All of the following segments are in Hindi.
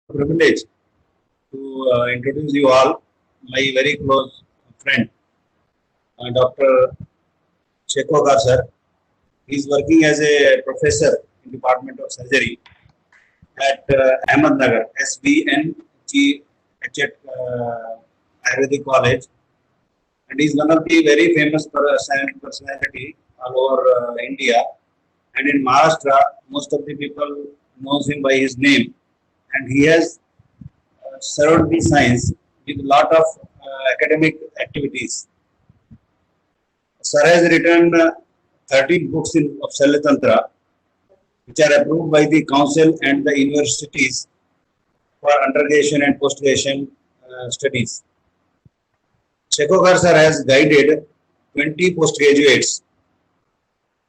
Privilege to introduce you all my very close friend, Dr. Shekhokar sir. He is working as a professor in Department of Surgery at Ahmednagar, SVNGH Ayurvedic College, and he is one of the very famous personality all over India. And in Maharashtra, most of the people knows him by his name, and he has served the science with a lot of academic activities. Sir has written 13 books of Shailatantra, which are approved by the council and the universities for undergraduate and post-graduation studies. Shekhokar sir has guided 20 postgraduates,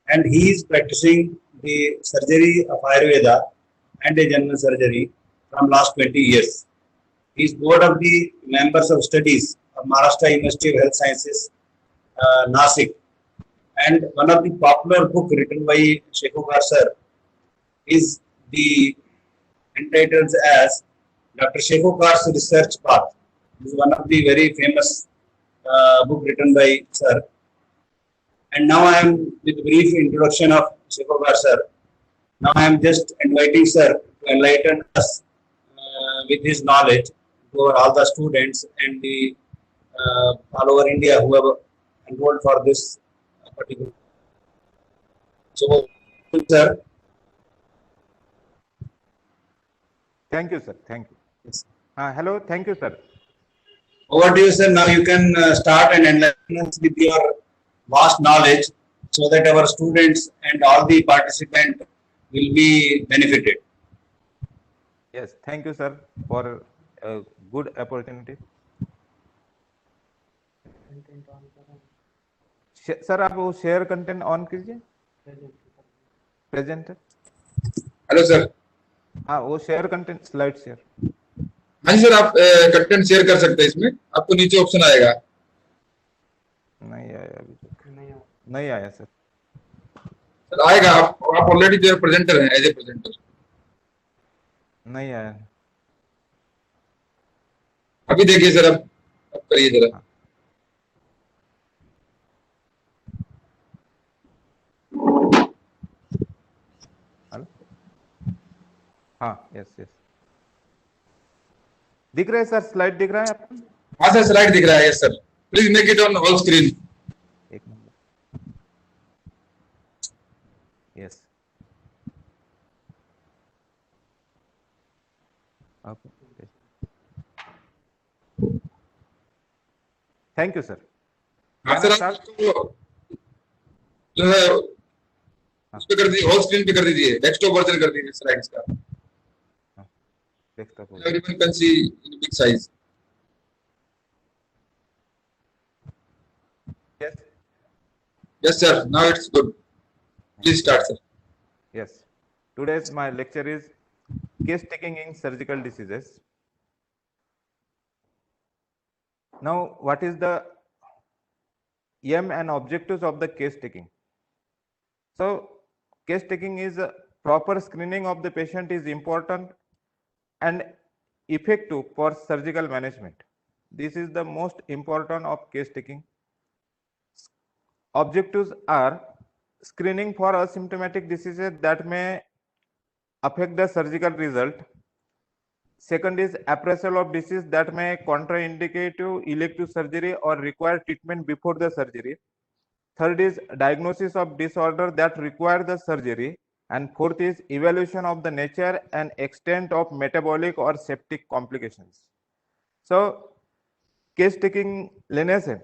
and he is practicing the surgery of Ayurveda and a general surgery from last 20 years. He is board of the members of studies of Maharashtra University of Health Sciences, Nasik. And one of the popular book written by Shekhokar sir is the entitled as Dr. Shekhokar's Research Path. This is one of the very famous book written by sir. And now I am with brief introduction of Shekhokar sir. Now I am just inviting sir to enlighten us with his knowledge for all the students and the all over India who have enrolled for this particular. So, sir. Thank you, sir. Thank you. Yes. Hello. Thank you, sir. Over to you, sir. Now you can start and enlighten us with your vast knowledge so that our students and all the participants will be benefited. Yes. Thank you, sir, for a good opportunity. Sir आप वो शेयर कंटेंट ऑन कीजिए प्रेजेंटर. Hello sir. हाँ वो शेयर कंटेंट स्लाइड शेयर. हाँ जी सर आप कंटेंट शेयर कर सकते हैं इसमें. आपको नीचे ऑप्शन आएगा. नहीं आया अभी तक. नहीं आया सर. सर आएगा. आप ऑलरेडी जो प्रेजेंटर हैं एज ए प्रेजेंटर. नहीं आया. अभी देखिए सर. अब करिए जरा. हाँ यस यस दिख रहा है सर. स्लाइड दिख रहा है आपको? हाँ सर स्लाइड दिख रहा है. Yes sir. Please make it on all screen. एक नंबर. Yes thank you sir. हाँ सर आपको जो है उस पे कर दीजिए. ऑल स्क्रीन पे कर दीजिए. डेस्कटॉप वर्जन कर दीजिए स्लाइड्स का. Everyone can see in big size. Yes. Yes, sir. Now it's good. Please start, sir. Yes. Today's my lecture is case taking in surgical diseases. Now, what is the aim and objectives of the case taking? So, case taking is proper screening of the patient is important and effective for surgical management. This is the most important of case taking. Objectives are screening for asymptomatic diseases that may affect the surgical result. Second is appraisal of disease that may contraindicate to elective surgery or require treatment before the surgery. Third is diagnosis of disorder that require the surgery. And fourth is evaluation of the nature and extent of metabolic or septic complications. So case taking लेने से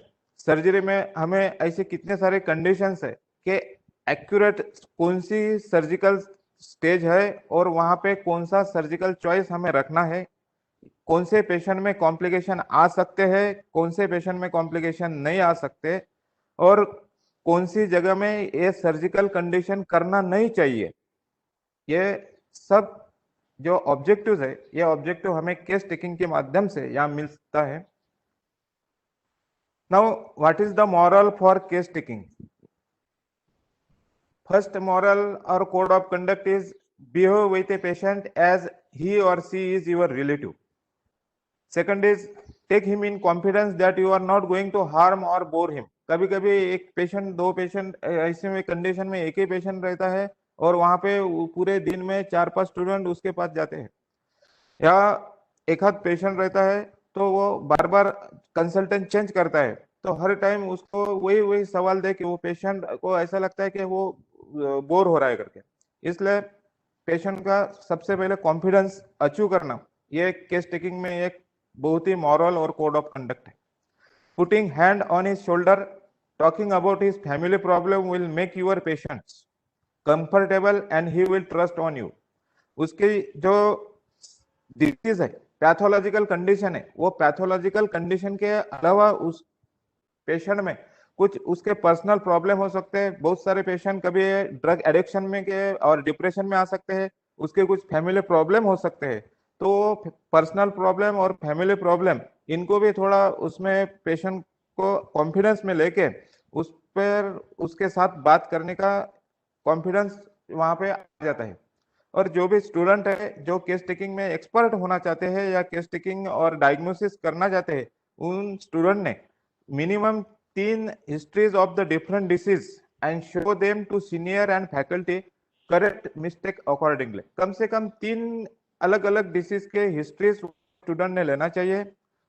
सर्जरी में हमें ऐसे कितने सारे कंडीशंस है कि एक्यूरेट कौन सी सर्जिकल स्टेज है और वहां पे कौन सा सर्जिकल चॉइस हमें रखना है, कौन से पेशेंट में कॉम्प्लिकेशन आ सकते हैं, कौन से पेशेंट में कॉम्प्लिकेशन नहीं आ सकते और कौन सी जगह में ये सर्जिकल कंडीशन करना नहीं चाहिए. ये सब जो ऑब्जेक्टिव्स है ये ऑब्जेक्टिव हमें केस टेकिंग के माध्यम से यहाँ मिलता है. Now what is the moral for case taking? First moral और code of conduct is behave with a patient as he or she is your relative. Second is take him in confidence that you are not going to harm or bore him. कभी कभी एक पेशेंट, दो पेशेंट ऐसे में कंडीशन में एक ही पेशेंट रहता है और वहां पे पूरे दिन में 4-5 स्टूडेंट उसके पास जाते हैं, या एक आध पेशेंट रहता है तो वो बार बार कंसल्टेंट चेंज करता है, तो हर टाइम उसको वही वही सवाल दे कि वो पेशेंट को ऐसा लगता है कि वो बोर हो रहा है करके। इसलिए पेशेंट का सबसे पहले कॉन्फिडेंस अचीव करना, ये केस टेकिंग में एक बहुत ही मॉरल और कोड ऑफ कंडक्ट है। Putting hand on his shoulder, talking about his family problem will make your patients comfortable and he will trust on you. उसकी जो डिसीज है, पैथोलॉजिकल कंडीशन है, वो पैथोलॉजिकल कंडीशन के अलावा उस पेशेंट में कुछ उसके पर्सनल प्रॉब्लम हो सकते हैं। बहुत सारे पेशेंट कभी ड्रग एडिक्शन में के और डिप्रेशन में आ सकते हैं, उसके कुछ फैमिली प्रॉब्लम हो सकते हैं, तो पर्सनल प्रॉब्लम और फैमिली प्रॉब्लम इनको भी थोड़ा उसमें पेशेंट को कॉन्फिडेंस में लेके उस पर उसके साथ बात करने का कॉन्फिडेंस वहां पे आ जाता है। और जो भी स्टूडेंट है जो केस टेकिंग में एक्सपर्ट होना चाहते हैं या केस टेकिंग और डायग्नोसिस करना चाहते हैं, उन स्टूडेंट ने minimum 3 histories of the different disease and show them to senior and faculty, correct mistake accordingly। कम से कम 3 अलग अलग डिसीज के हिस्ट्रीज स्टूडेंट ने लेना चाहिए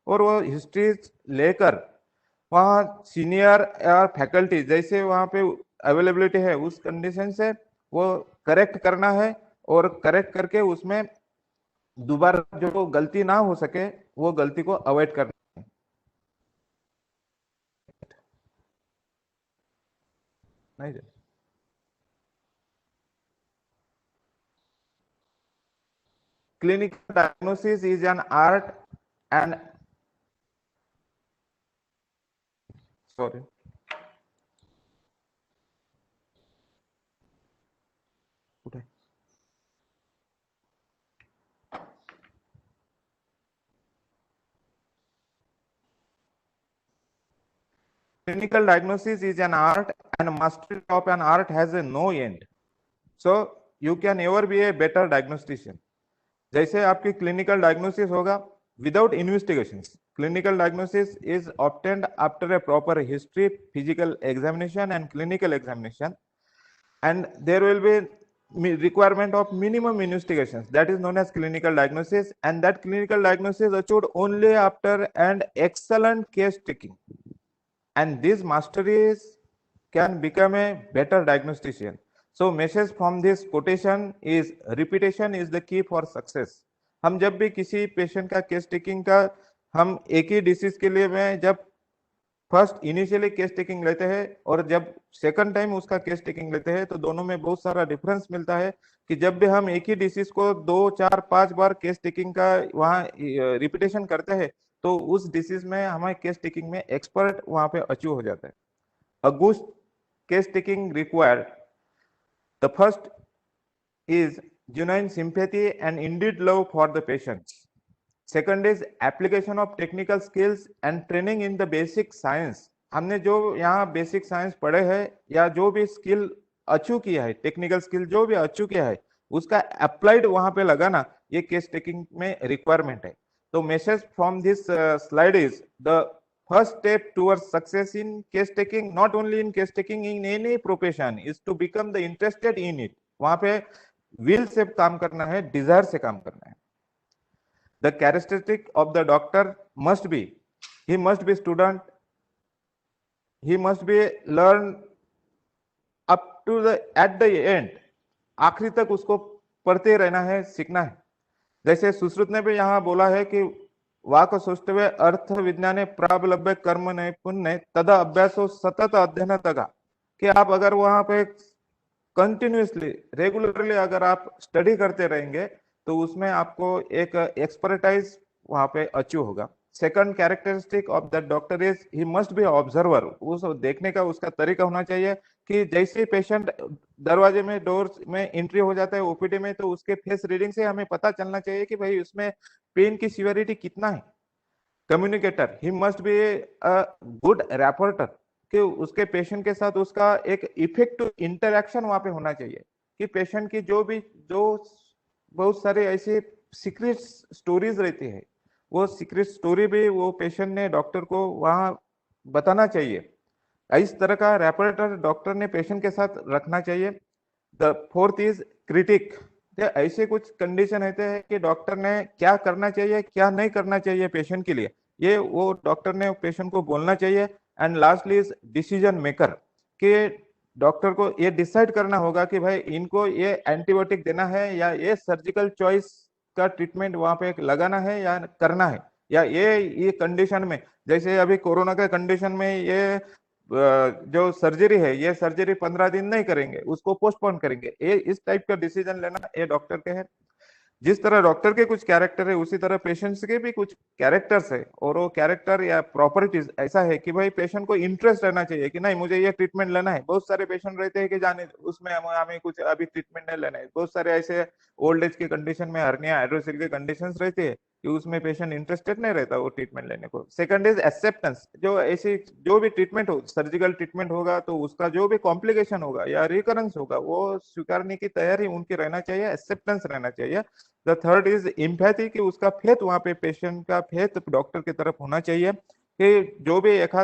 और वो हिस्ट्रीज लेकर वहाँ सीनियर या फैकल्टी जैसे वहाँ पे अवेलेबिलिटी है उस कंडीशन से वो करेक्ट करना है, और करेक्ट करके उसमें दोबारा जो गलती ना हो सके वो गलती को अवॉइड करना है। नहीं जी। Clinical diagnosis is an art and sorry. Okay. Clinical diagnosis is an art and mastery of an art has a no end. So you can never be a better diagnostician. जैसे आपकी क्लिनिकल डायग्नोसिस होगा without investigations, clinical diagnosis is obtained after a proper history, physical examination and clinical examination, and there will be requirement of minimum investigations, that is known as clinical diagnosis, and that clinical diagnosis achieved only after an excellent case taking, and these masteries can become a better diagnostician. So message from this quotation is repetition is the key for success। हम जब भी किसी पेशेंट का केस टेकिंग का हम एक ही डिसीज के लिए में जब फर्स्ट इनिशियली केस टेकिंग लेते हैं और जब सेकंड टाइम उसका केस टेकिंग लेते हैं तो दोनों में बहुत सारा डिफरेंस मिलता है कि जब भी हम एक ही डिसीज को 2, 4, 5 बार केस टेकिंग का वहाँ रिपीटेशन करते हैं तो उस डिसीज में हमारे केस टेकिंग में एक्सपर्ट वहां पे अचीव हो जाता है। A good case taking required the first is genuine sympathy and indeed love for the patients। second is application of technical skills and training in the basic science। हमने जो यहाँ बेसिक साइंस पढ़े हैं या जो भी स्किल अचीव किया है, टेक्निकल स्किल जो भी अचीव किया है उसका अप्लाइड वहां पे लगाना ये केस टेकिंग में रिक्वायरमेंट है। तो message from this slide is the first step towards success in case taking, not only in case taking, in any profession, is to become the interested in it। वहां पे will से काम करना है, desire से काम करना है। The characteristic of the doctor must be, he must be student, he must be learn up to the at the end, आखिरी तक उसको पढ़ते रहना है, सीखना है। जैसे सुश्रुत ने भी यहाँ बोला है कि वाक सौष्ठवे अर्थ विज्ञाने प्राबलभ्य कर्म नैपुण्य तदा अभ्यासो सतत अध्ययन तगा, कि आप अगर वहां पे कंटिन्यूसली रेगुलरली अगर आप स्टडी करते रहेंगे तो उसमें आपको एक एक्सपर्टाइज वहां पे अचीव होगा। Second characteristic of the doctor is he must B observer. उस देखने का उसका तरीका होना चाहिए कि जैसे पेशेंट दरवाजे में डोर में एंट्री हो जाता है ओपीडी में तो उसके फेस रीडिंग से हमें पता चलना चाहिए कि भाई उसमें पेन की सीवियरिटी कितना है। Communicator, he must be a good rapporteur, कि उसके पेशेंट के साथ उसका एक इफेक्टिव इंटरेक्शन वहां पे होना चाहिए कि पेशेंट की जो बहुत सारे ऐसे सीक्रेट स्टोरीज रहती है, वो सीक्रेट स्टोरी भी वो पेशेंट ने डॉक्टर को वहां बताना चाहिए। इस तरह का रेपर्टर डॉक्टर ने पेशेंट के साथ रखना चाहिए। The fourth is critic. ऐसे कुछ कंडीशन रहते हैं कि डॉक्टर ने क्या करना चाहिए क्या नहीं करना चाहिए पेशेंट के लिए, ये वो डॉक्टर ने पेशेंट को बोलना चाहिए। And lastly is decision maker, कि डॉक्टर को ये डिसाइड करना होगा कि भाई इनको ये एंटीबायोटिक देना है या ये सर्जिकल चॉइस का ट्रीटमेंट वहां पे लगाना है या करना है, या ये कंडीशन में, जैसे अभी कोरोना के कंडीशन में ये जो सर्जरी है ये सर्जरी 15 दिन नहीं करेंगे, उसको पोस्टपोन करेंगे, ये इस टाइप का डिसीजन लेना ये डॉक्टर के है। जिस तरह डॉक्टर के कुछ कैरेक्टर है उसी तरह पेशेंट्स के भी कुछ कैरेक्टर्स है, और वो कैरेक्टर या प्रॉपर्टीज ऐसा है कि भाई पेशेंट को इंटरेस्ट रहना चाहिए कि नहीं मुझे ये ट्रीटमेंट लेना है। बहुत सारे पेशेंट रहते हैं कि जाने उसमें हमें कुछ अभी ट्रीटमेंट नहीं लेना है। बहुत सारे ऐसे ओल्ड एज के कंडीशन में हर्निया हाइड्रोसिल के कंडीशन रहते हैं कि उसमें पेशेंट इंटरेस्टेड नहीं रहता वो ट्रीटमेंट लेने को। सेकंड इज एक्सेप्टेंस, जो ऐसी जो भी ट्रीटमेंट हो, सर्जिकल ट्रीटमेंट होगा तो उसका जो भी कॉम्प्लिकेशन होगा या रिकरेंस होगा वो स्वीकारने की तैयारी उनकी रहना चाहिए, एक्सेप्टेंस रहना चाहिए। द थर्ड इज इम्पैथी, कि उसका फेथ वहां पे पेशेंट का फेथ डॉक्टर की तरफ होना चाहिए कि जो भी एक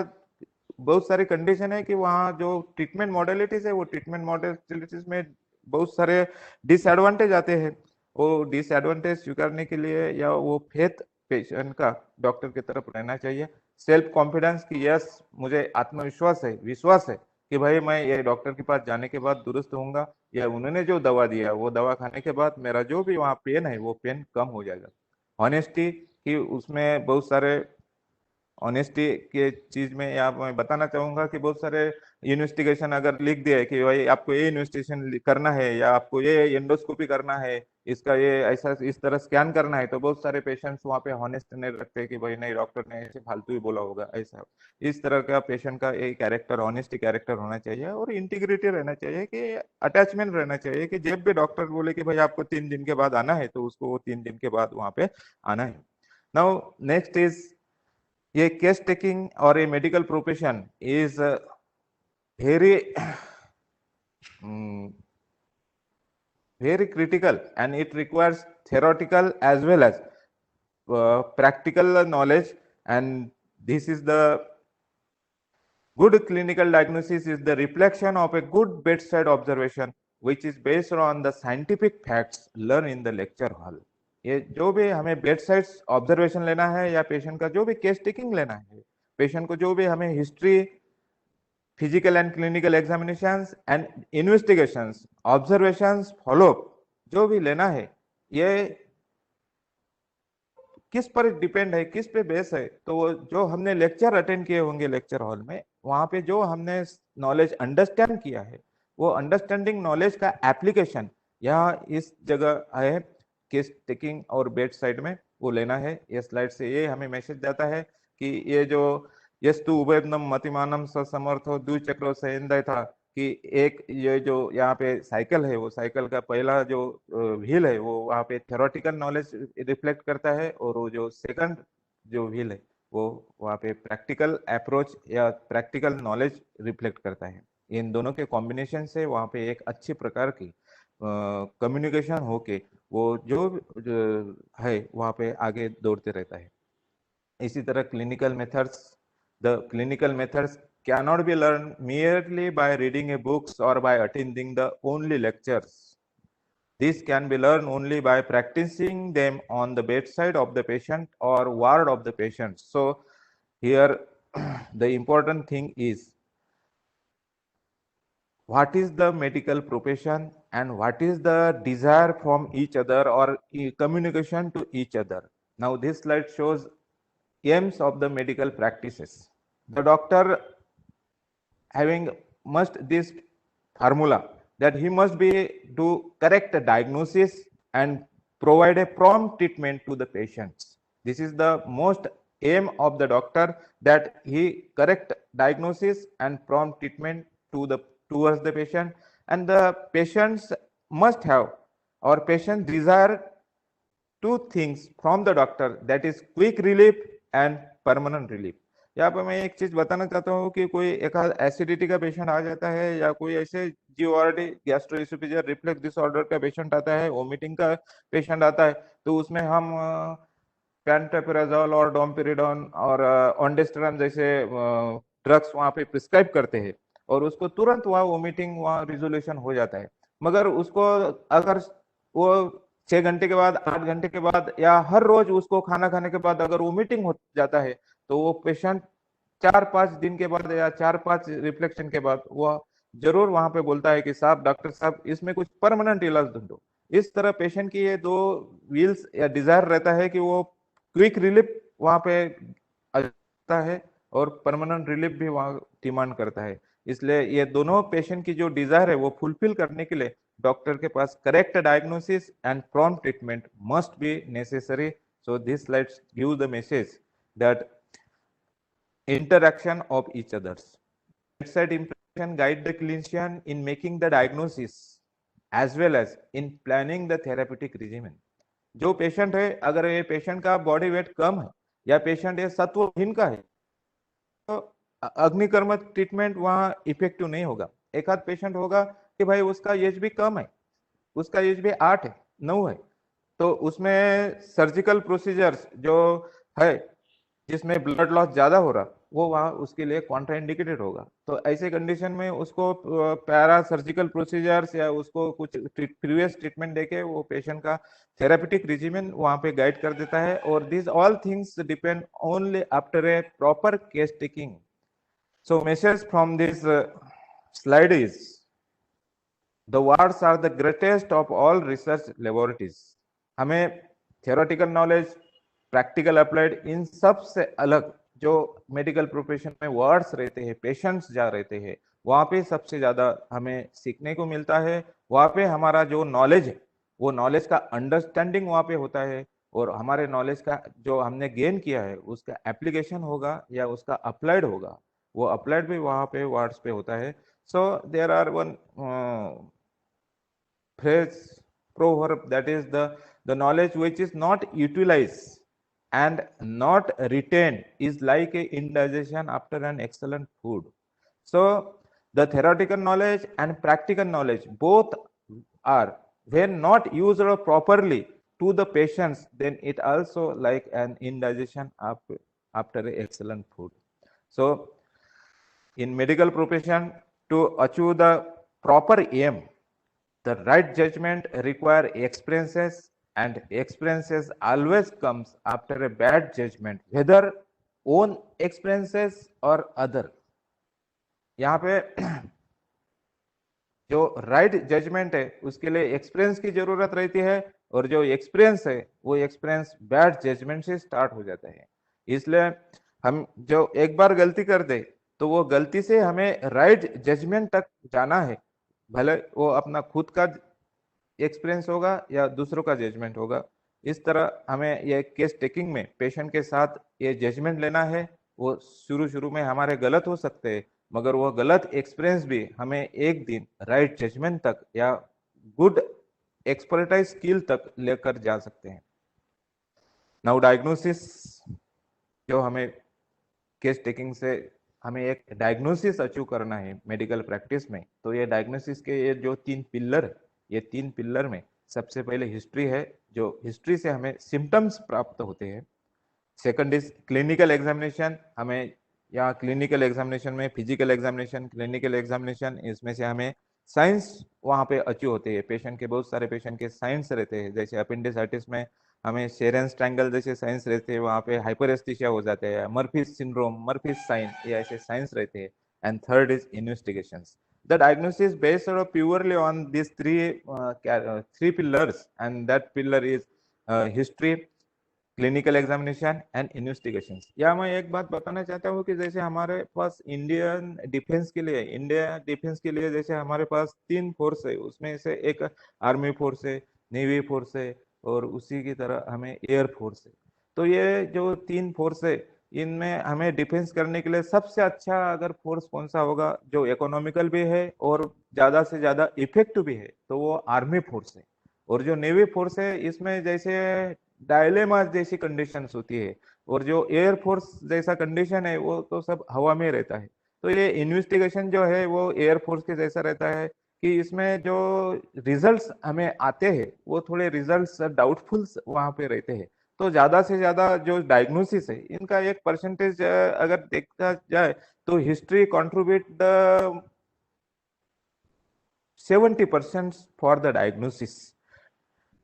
बहुत सारी कंडीशन है कि वहाँ जो ट्रीटमेंट मॉडलिटीज है वो ट्रीटमेंट मॉडलिटीज में बहुत सारे डिसएडवांटेज आते हैं, वो डिसएडवांटेज स्वीकारने के लिए या वो फेथ पेशेंट का डॉक्टर की तरफ रहना चाहिए। सेल्फ कॉन्फिडेंस की यस मुझे आत्मविश्वास है, विश्वास है कि भाई मैं ये डॉक्टर के पास जाने के बाद दुरुस्त होऊंगा, या उन्होंने जो दवा दिया वो दवा खाने के बाद मेरा जो भी वहाँ पेन है वो पेन कम हो जाएगा। ऑनेस्टी, कि उसमें बहुत सारे ऑनेस्टी के चीज में यहाँ मैं बताना चाहूंगा कि बहुत सारे इन्वेस्टिगेशन अगर लिख दिया है कि भाई आपको ये इन्वेस्टिगेशन करना है या आपको ये एंडोस्कोपी करना है, इसका ये ऐसा इस तरह स्कैन करना है, तो बहुत सारे पेशेंट्स वहाँ पे हॉनेस्ट नहीं रखते कि भाई नहीं डॉक्टर ने ऐसे फालतू ही बोला होगा ऐसा। इस तरह का पेशेंट का एक कैरेक्टर ऑनेस्टी कैरेक्टर होना चाहिए, और इंटीग्रिटी रहना चाहिए कि अटैचमेंट रहना चाहिए कि जब भी डॉक्टर बोले कि भाई आपको 3 दिन के बाद आना है तो उसको 3 दिन के बाद वहाँ पे आना है। नाउ नेक्स्ट इज, ये केस टेकिंग और ये medical profession is very very critical, and it requires theoretical as well as practical knowledge. And this is the good clinical diagnosis is the reflection of a good bedside observation which is based on the scientific facts learned in the lecture hall। ये जो भी हमें बेड साइड ऑब्जर्वेशन लेना है या पेशेंट का जो भी केस टेकिंग लेना है, पेशेंट को जो भी हमें history, physical and clinical examinations and investigations, observations, follow up जो भी लेना है, ये किस पर डिपेंड है, किस पे बेस है, तो वो जो हमने लेक्चर अटेंड किए होंगे लेक्चर हॉल में, वहां पे जो हमने नॉलेज अंडरस्टैंड किया है वो अंडरस्टैंडिंग नॉलेज का एप्लीकेशन यहाँ इस जगह है केस टेकिंग और बेड साइड में वो लेना है। ये स्लाइड से ये हमें मैसेज जाता है कि ये जो यस्तु उभयनम मतिमानम समर्थो द्विचक्रो सेंदय था, कि एक ये जो यहाँ पे साइकिल है वो साइकिल का पहला जो व्हील है वो वहाँ पे थ्योरेटिकल नॉलेज रिफ्लेक्ट करता है, और वो जो सेकंड जो व्हील है वो वहाँ पे प्रैक्टिकल अप्रोच या प्रैक्टिकल नॉलेज रिफ्लेक्ट करता है। इन दोनों के कॉम्बिनेशन से वहाँ पे एक अच्छी प्रकार की कम्युनिकेशन होके वो जो है वहाँ पे आगे दौड़ते रहता है। इसी तरह clinical methods, the clinical methods cannot be learned merely by reading a books or by attending the only lectures. This can be learned only by practicing them on the bedside of the patient or ward of the patient. So here the important thing is what is the medical profession and what is the desire from each other or communication to each other. Now this slide shows aims of the medical practices. The doctor having must this formula that he must be to correct a diagnosis and provide a prompt treatment to the patients. This is the most aim of the doctor, that he correct diagnosis and prompt treatment towards the patient, and the patients must have, or patient desire two things from the doctor, that is quick relief and permanent relief. यहाँ पे मैं एक चीज बताना चाहता हूँ कि कोई एक एसिडिटी का पेशेंट आ जाता है या कोई ऐसे जीओआरडी गैस्ट्रोएसोफेजियल रिफ्लक्स डिसऑर्डर का पेशेंट आता है, वोमिटिंग का पेशेंट आता है, तो उसमें हम पैंटोपिराजोल और डोमपेरिडोन और ऑन्डेस्ट्रान जैसे ड्रग्स वहाँ पे प्रिस्क्राइब करते हैं और उसको तुरंत वहाँ वोमिटिंग वहाँ रिजोल्यूशन हो जाता है। मगर उसको अगर वो 6 घंटे के बाद, 8 घंटे के बाद या हर रोज उसको खाना खाने के बाद अगर वोमिटिंग हो जाता है तो वो पेशेंट 4-5 दिन के बाद या 4-5 रिफ्लेक्शन के बाद वो जरूर वहां पे बोलता है कि साहब, डॉक्टर साहब, इसमें कुछ परमानेंट इलाज ढूंढो। इस तरह पेशेंट की ये दो व्हील्स या डिजायर रहता है कि वो क्विक रिलीफ वहां पे आता है और परमानेंट रिलीफ भी वहां डिमांड करता है। इसलिए ये दोनों पेशेंट की जो डिजायर है वो फुलफिल करने के लिए डॉक्टर के पास correct diagnosis and prompt treatment must be necessary. So this slides give the message that interaction of each others. Side impression guide the clinician in making the diagnosis as well as in planning the therapeutic regimen. जो पेशेंट है, अगर ये पेशेंट का बॉडी वेट कम है या पेशेंट ये सत्वहीन का है तो अग्निकर्म ट्रीटमेंट वहां इफेक्टिव नहीं होगा। एक आध पेशेंट होगा कि भाई उसका एज भी कम है, उसका एज भी 8 है, 9 है, तो उसमें सर्जिकल प्रोसीजर्स जो है जिसमें ब्लड लॉस ज्यादा हो रहा, वो वहाँ उसके लिए कॉन्ट्राइंडिकेटेड होगा। तो ऐसे कंडीशन में उसको पैरा सर्जिकल प्रोसीजर्स या उसको कुछ प्रीवियस ट्रीटमेंट देके वो पेशेंट का थेरापेटिक रिजिमेन वहाँ पे गाइड कर देता है। और this all things depend only after a proper case taking. So message from this slide is the wards are the greatest of all research laboratories. हमें theoretical knowledge, प्रैक्टिकल अप्लाइड, इन सब से अलग जो मेडिकल प्रोफेशन में वर्ड्स रहते हैं, पेशेंट्स जा रहते हैं, वहां पे सबसे ज्यादा हमें सीखने को मिलता है। वहां पे हमारा जो नॉलेज है वो नॉलेज का अंडरस्टैंडिंग वहां पे होता है और हमारे नॉलेज का जो हमने गेन किया है उसका एप्लीकेशन होगा या उसका अप्लाइड होगा, वो अप्लाइड भी वहां पे वर्ड्स पे होता है। So there are one phrase, proverb, that is the knowledge which is not utilized and not retained is like a indigestion after an excellent food. So the theoretical knowledge and practical knowledge both are, when not used properly to the patients, then it also like an indigestion after an excellent food. So in medical profession, to achieve the proper aim, the right judgment require experiences, and experiences always comes after a bad judgment, whether own experiences or other. यहाँ पे जो राइट जजमेंट है उसके लिए एक्सपीरियंस की जरूरत रहती है और जो एक्सपीरियंस है वो एक्सपीरियंस बैड जजमेंट से स्टार्ट हो जाता है। इसलिए हम जो एक बार गलती कर दे तो वो गलती से हमें राइट जजमेंट तक जाना है, भले वो अपना खुद का एक्सपीरियंस होगा या दूसरों का जजमेंट होगा। इस तरह हमें ये केस टेकिंग में पेशेंट के साथ ये जजमेंट लेना है। वो शुरू में हमारे गलत हो सकते हैं मगर वो गलत एक्सपीरियंस भी हमें एक दिन राइट जजमेंट तक या गुड एक्सपर्टाइज स्किल तक लेकर जा सकते हैं। नाउ डायग्नोसिस, जो हमें केस टेकिंग से हमें एक डायग्नोसिस अचीव करना है मेडिकल प्रैक्टिस में, तो ये डायग्नोसिस के ये जो 3 पिलर, ये 3 पिलर में सबसे पहले हिस्ट्री है, जो हिस्ट्री से हमें सिम्टम्स प्राप्त होते हैं। सेकंड इज क्लिनिकल एग्जामिनेशन, हमें यहाँ क्लिनिकल एग्जामिनेशन में फिजिकल एग्जामिनेशन, क्लिनिकल एग्जामिनेशन, इसमें से हमें साइंस वहाँ पे अचीव होते हैं। पेशेंट के बहुत सारे पेशेंट के साइंस रहते हैं, जैसे अपेंडिसाइटिस में हमें शेरेंस ट्रायंगल जैसे साइंस रहते हैं, वहाँ पे हाइपरेस्थीसिया हो जाते हैं, मर्फीज सिंड्रोम, मर्फीज साइन, ये ऐसे साइंस रहते हैं। And third is investigations. The diagnosis based purely on these three pillars, and that pillar is history, clinical examination and investigations. या मैं एक बात बताना चाहता हूँ कि जैसे हमारे पास इंडियन डिफेंस के लिए, इंडिया डिफेंस के लिए जैसे हमारे पास 3 फोर्स है, उसमें से एक आर्मी फोर्स है, नेवी फोर्स है और उसी की तरह हमें एयर फोर्स है। तो ये जो 3 फोर्स है इनमें हमें डिफेंस करने के लिए सबसे अच्छा अगर फोर्स कौन सा होगा जो इकोनॉमिकल भी है और ज्यादा से ज्यादा इफेक्टिव भी है, तो वो आर्मी फोर्स है। और जो नेवी फोर्स है इसमें जैसे डायलेमा जैसी कंडीशंस होती है, और जो एयरफोर्स जैसा कंडीशन है वो तो सब हवा में रहता है। तो ये इन्वेस्टिगेशन जो है वो एयरफोर्स के जैसा रहता है कि इसमें जो रिजल्ट्स हमें आते हैं वो थोड़े रिजल्ट्स डाउटफुल वहां पे रहते हैं। तो ज्यादा से ज्यादा जो डायग्नोसिस है इनका एक परसेंटेज अगर देखा जाए तो history contribute the 70% for the diagnosis,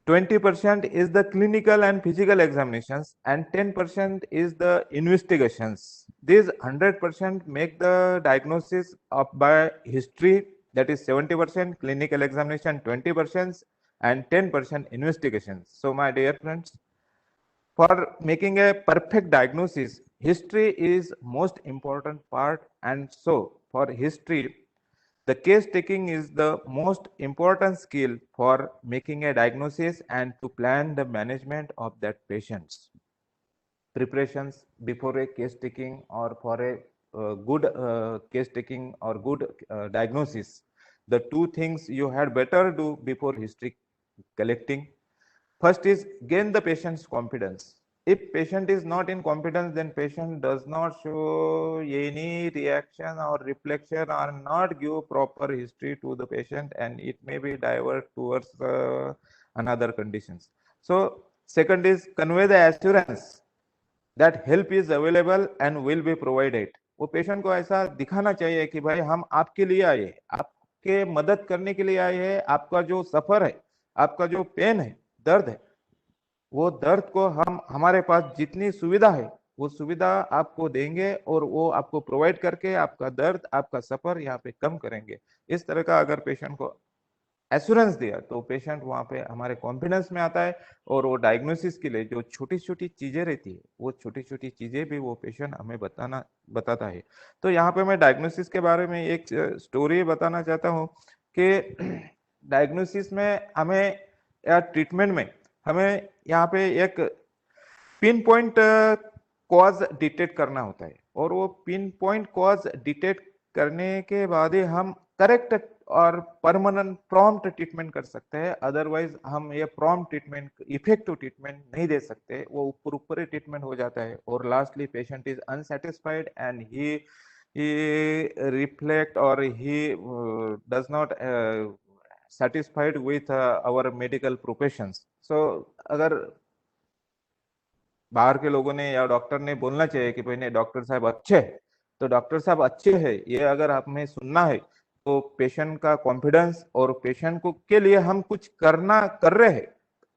20% is the clinical and physical examinations, and 10% is the investigations. These 100% make the diagnosis of by history, that is 70%, clinical examination 20%, and 10% investigations. So my dear friends, for making a perfect diagnosis, history is most important part, and so for history, the case taking is the most important skill for making a diagnosis and to plan the management of that patients. Preparations before a case taking or for a good case taking or good diagnosis. The two things you had better do before history collecting. First is gain the patient's confidence. If patient is not in confidence, then patient does not show any reaction or reflection or not give proper history to the patient, and it may be divert towards another conditions. So second is convey the assurance that help is available and will be provided. वो पेशेंट को ऐसा दिखाना चाहिए कि भाई हम आपके लिए आए हैं, आपके मदद करने के लिए आए हैं, आपका जो सफर है, आपका जो पेन है, दर्द है, वो दर्द को हम हमारे पास जितनी सुविधा है वो सुविधा आपको देंगे और वो आपको प्रोवाइड करके आपका दर्द, आपका सफर यहाँ पे कम करेंगे। इस तरह का अगर पेशेंट को एश्योरेंस दिया तो पेशेंट वहां पे हमारे कॉन्फिडेंस में आता है, और वो डायग्नोसिस के लिए जो छोटी छोटी चीजें रहती है वो छोटी छोटी चीजें भी वो पेशेंट हमें बताता है। तो यहाँ पे मैं डायग्नोसिस के बारे में एक स्टोरी बताना चाहता हूँ कि डायग्नोसिस में हमें या ट्रीटमेंट में हमें यहाँ पे एक पिन पॉइंट कॉज डिटेक्ट करना होता है, और वो पिन पॉइंट कॉज डिटेक्ट करने के बाद ही हम करेक्ट और परमानेंट प्रॉम्प्ट ट्रीटमेंट कर सकते हैं। अदरवाइज हम ये प्रॉम्प्ट ट्रीटमेंट, इफेक्टिव ट्रीटमेंट नहीं दे सकते, वो ऊपर ऊपर ही ट्रीटमेंट हो जाता है, और lastly patient is unsatisfied and he reflect or he does not satisfied with our medical professions. So अगर बाहर के लोगों ने या डॉक्टर ने बोलना चाहिए कि भाई नहीं डॉक्टर साहब अच्छे हैं, तो डॉक्टर साहब अच्छे हैं ये अगर हमें सुनना है तो पेशेंट का कॉन्फिडेंस और पेशेंट को के लिए हम कुछ कर रहे हैं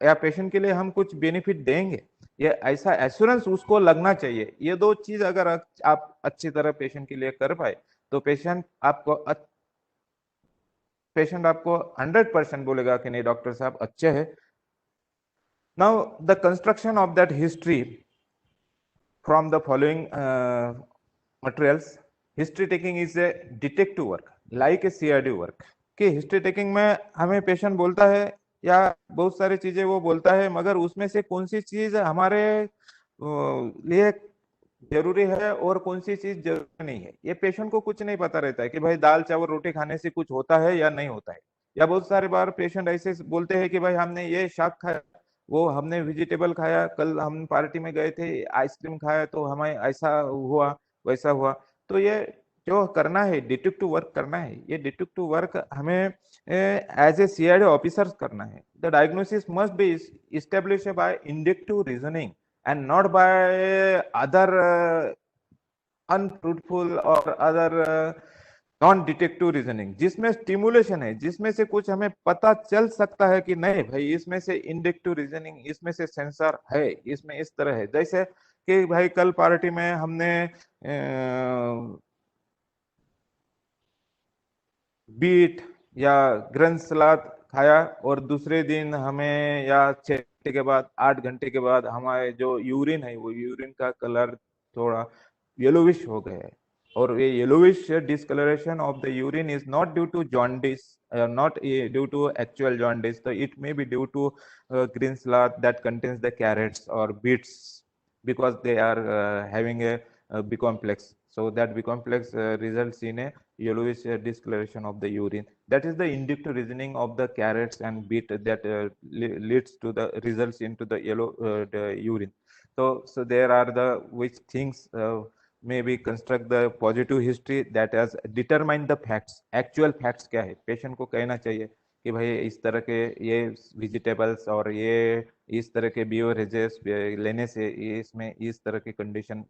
या पेशेंट के लिए हम कुछ बेनिफिट देंगे, ये ऐसा एश्योरेंस उसको लगना चाहिए। ये दो चीज अगर आप अच्छी तरह पेशेंट के लिए कर पाए तो पेशेंट आपको 100% बोलेगा कि नहीं डॉक्टर साहब अच्छे हैं। Now the construction of that history from the following materials. History taking is a detective work like a CID work. कि हिस्ट्री टेकिंग में हमें पेशेंट बोलता है या बहुत सारी चीजें वो बोलता है, मगर उसमें से कौन सी चीज हमारे लिए जरूरी है और कौन सी चीज जरूरी नहीं है, ये पेशेंट को कुछ नहीं पता रहता है कि भाई दाल चावल रोटी खाने से कुछ होता है या नहीं होता है। या बहुत सारे बार पेशेंट ऐसे बोलते हैं कि भाई हमने ये शाक खाया, वो हमने वेजिटेबल खाया, कल हम पार्टी में गए थे आइसक्रीम खाया तो हमें ऐसा हुआ वैसा हुआ। तो ये जो करना है डिटेक्टिव वर्क करना है, ये डिटेक्टिव वर्क हमें एज ए सीआईडी ऑफिसर्स करना है। The diagnosis must be established by inductive reasoning and not by other unfruitful or other non detective reasoning, जिसमें स्टिमुलेशन है, जिसमें से कुछ हमें पता चल सकता है कि नहीं भाई इसमें से इंडक्टिव रीजनिंग, इसमें से सेंसर है, इसमें इस तरह है। जैसे कि भाई कल पार्टी में हमने बीट या ग्रंथ सलाद खाया और दूसरे दिन हमें या 6 घंटे के बाद 8 घंटे के बाद हमारे जो यूरिन है वो यूरिन का कलर थोड़ा येलोविश हो गया है, और ये yellowish discolouration of the urine is not due to jaundice, not due to actual jaundice, so it may be due to green salad that contains the carrots or beets because they are having a B complex, so that B complex results in a yellowish discoloration of the urine. That is the inductive reasoning of the carrots and beet that leads to the results into the yellow the urine. So there are the which things maybe construct the positive history that has determined the facts. Actual facts क्या है, पेशेंट को कहना चाहिए कि भाई इस तरह के ये वेजिटेबल्स और ये इस तरह के बियोरेजेस लेने से इसमें इस तरह की कंडीशन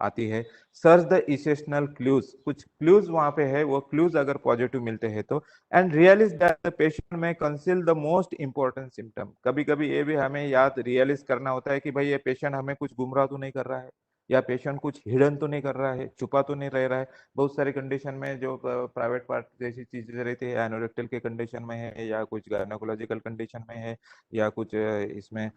आती है. सर्च द इसेंशियल क्लूज, कुछ क्लूज वहां पे है, वो क्लूज अगर पॉजिटिव मिलते हैं तो, and realise that the patient may conceal the most important symptom. कभी कभी ये भी हमें याद रियलाइज करना होता है कि भाई ये पेशेंट हमें कुछ गुमराह तो नहीं कर रहा है, या पेशेंट कुछ हिडन तो नहीं कर रहा है, छुपा तो नहीं रह रहा है. बहुत सारी कंडीशन में जो प्राइवेट पार्ट जैसी चीजें रहती है, एनोरेक्टल के कंडीशन में है, या कुछ गायनेकोलॉजिकल कंडीशन में है, या कुछ इसमें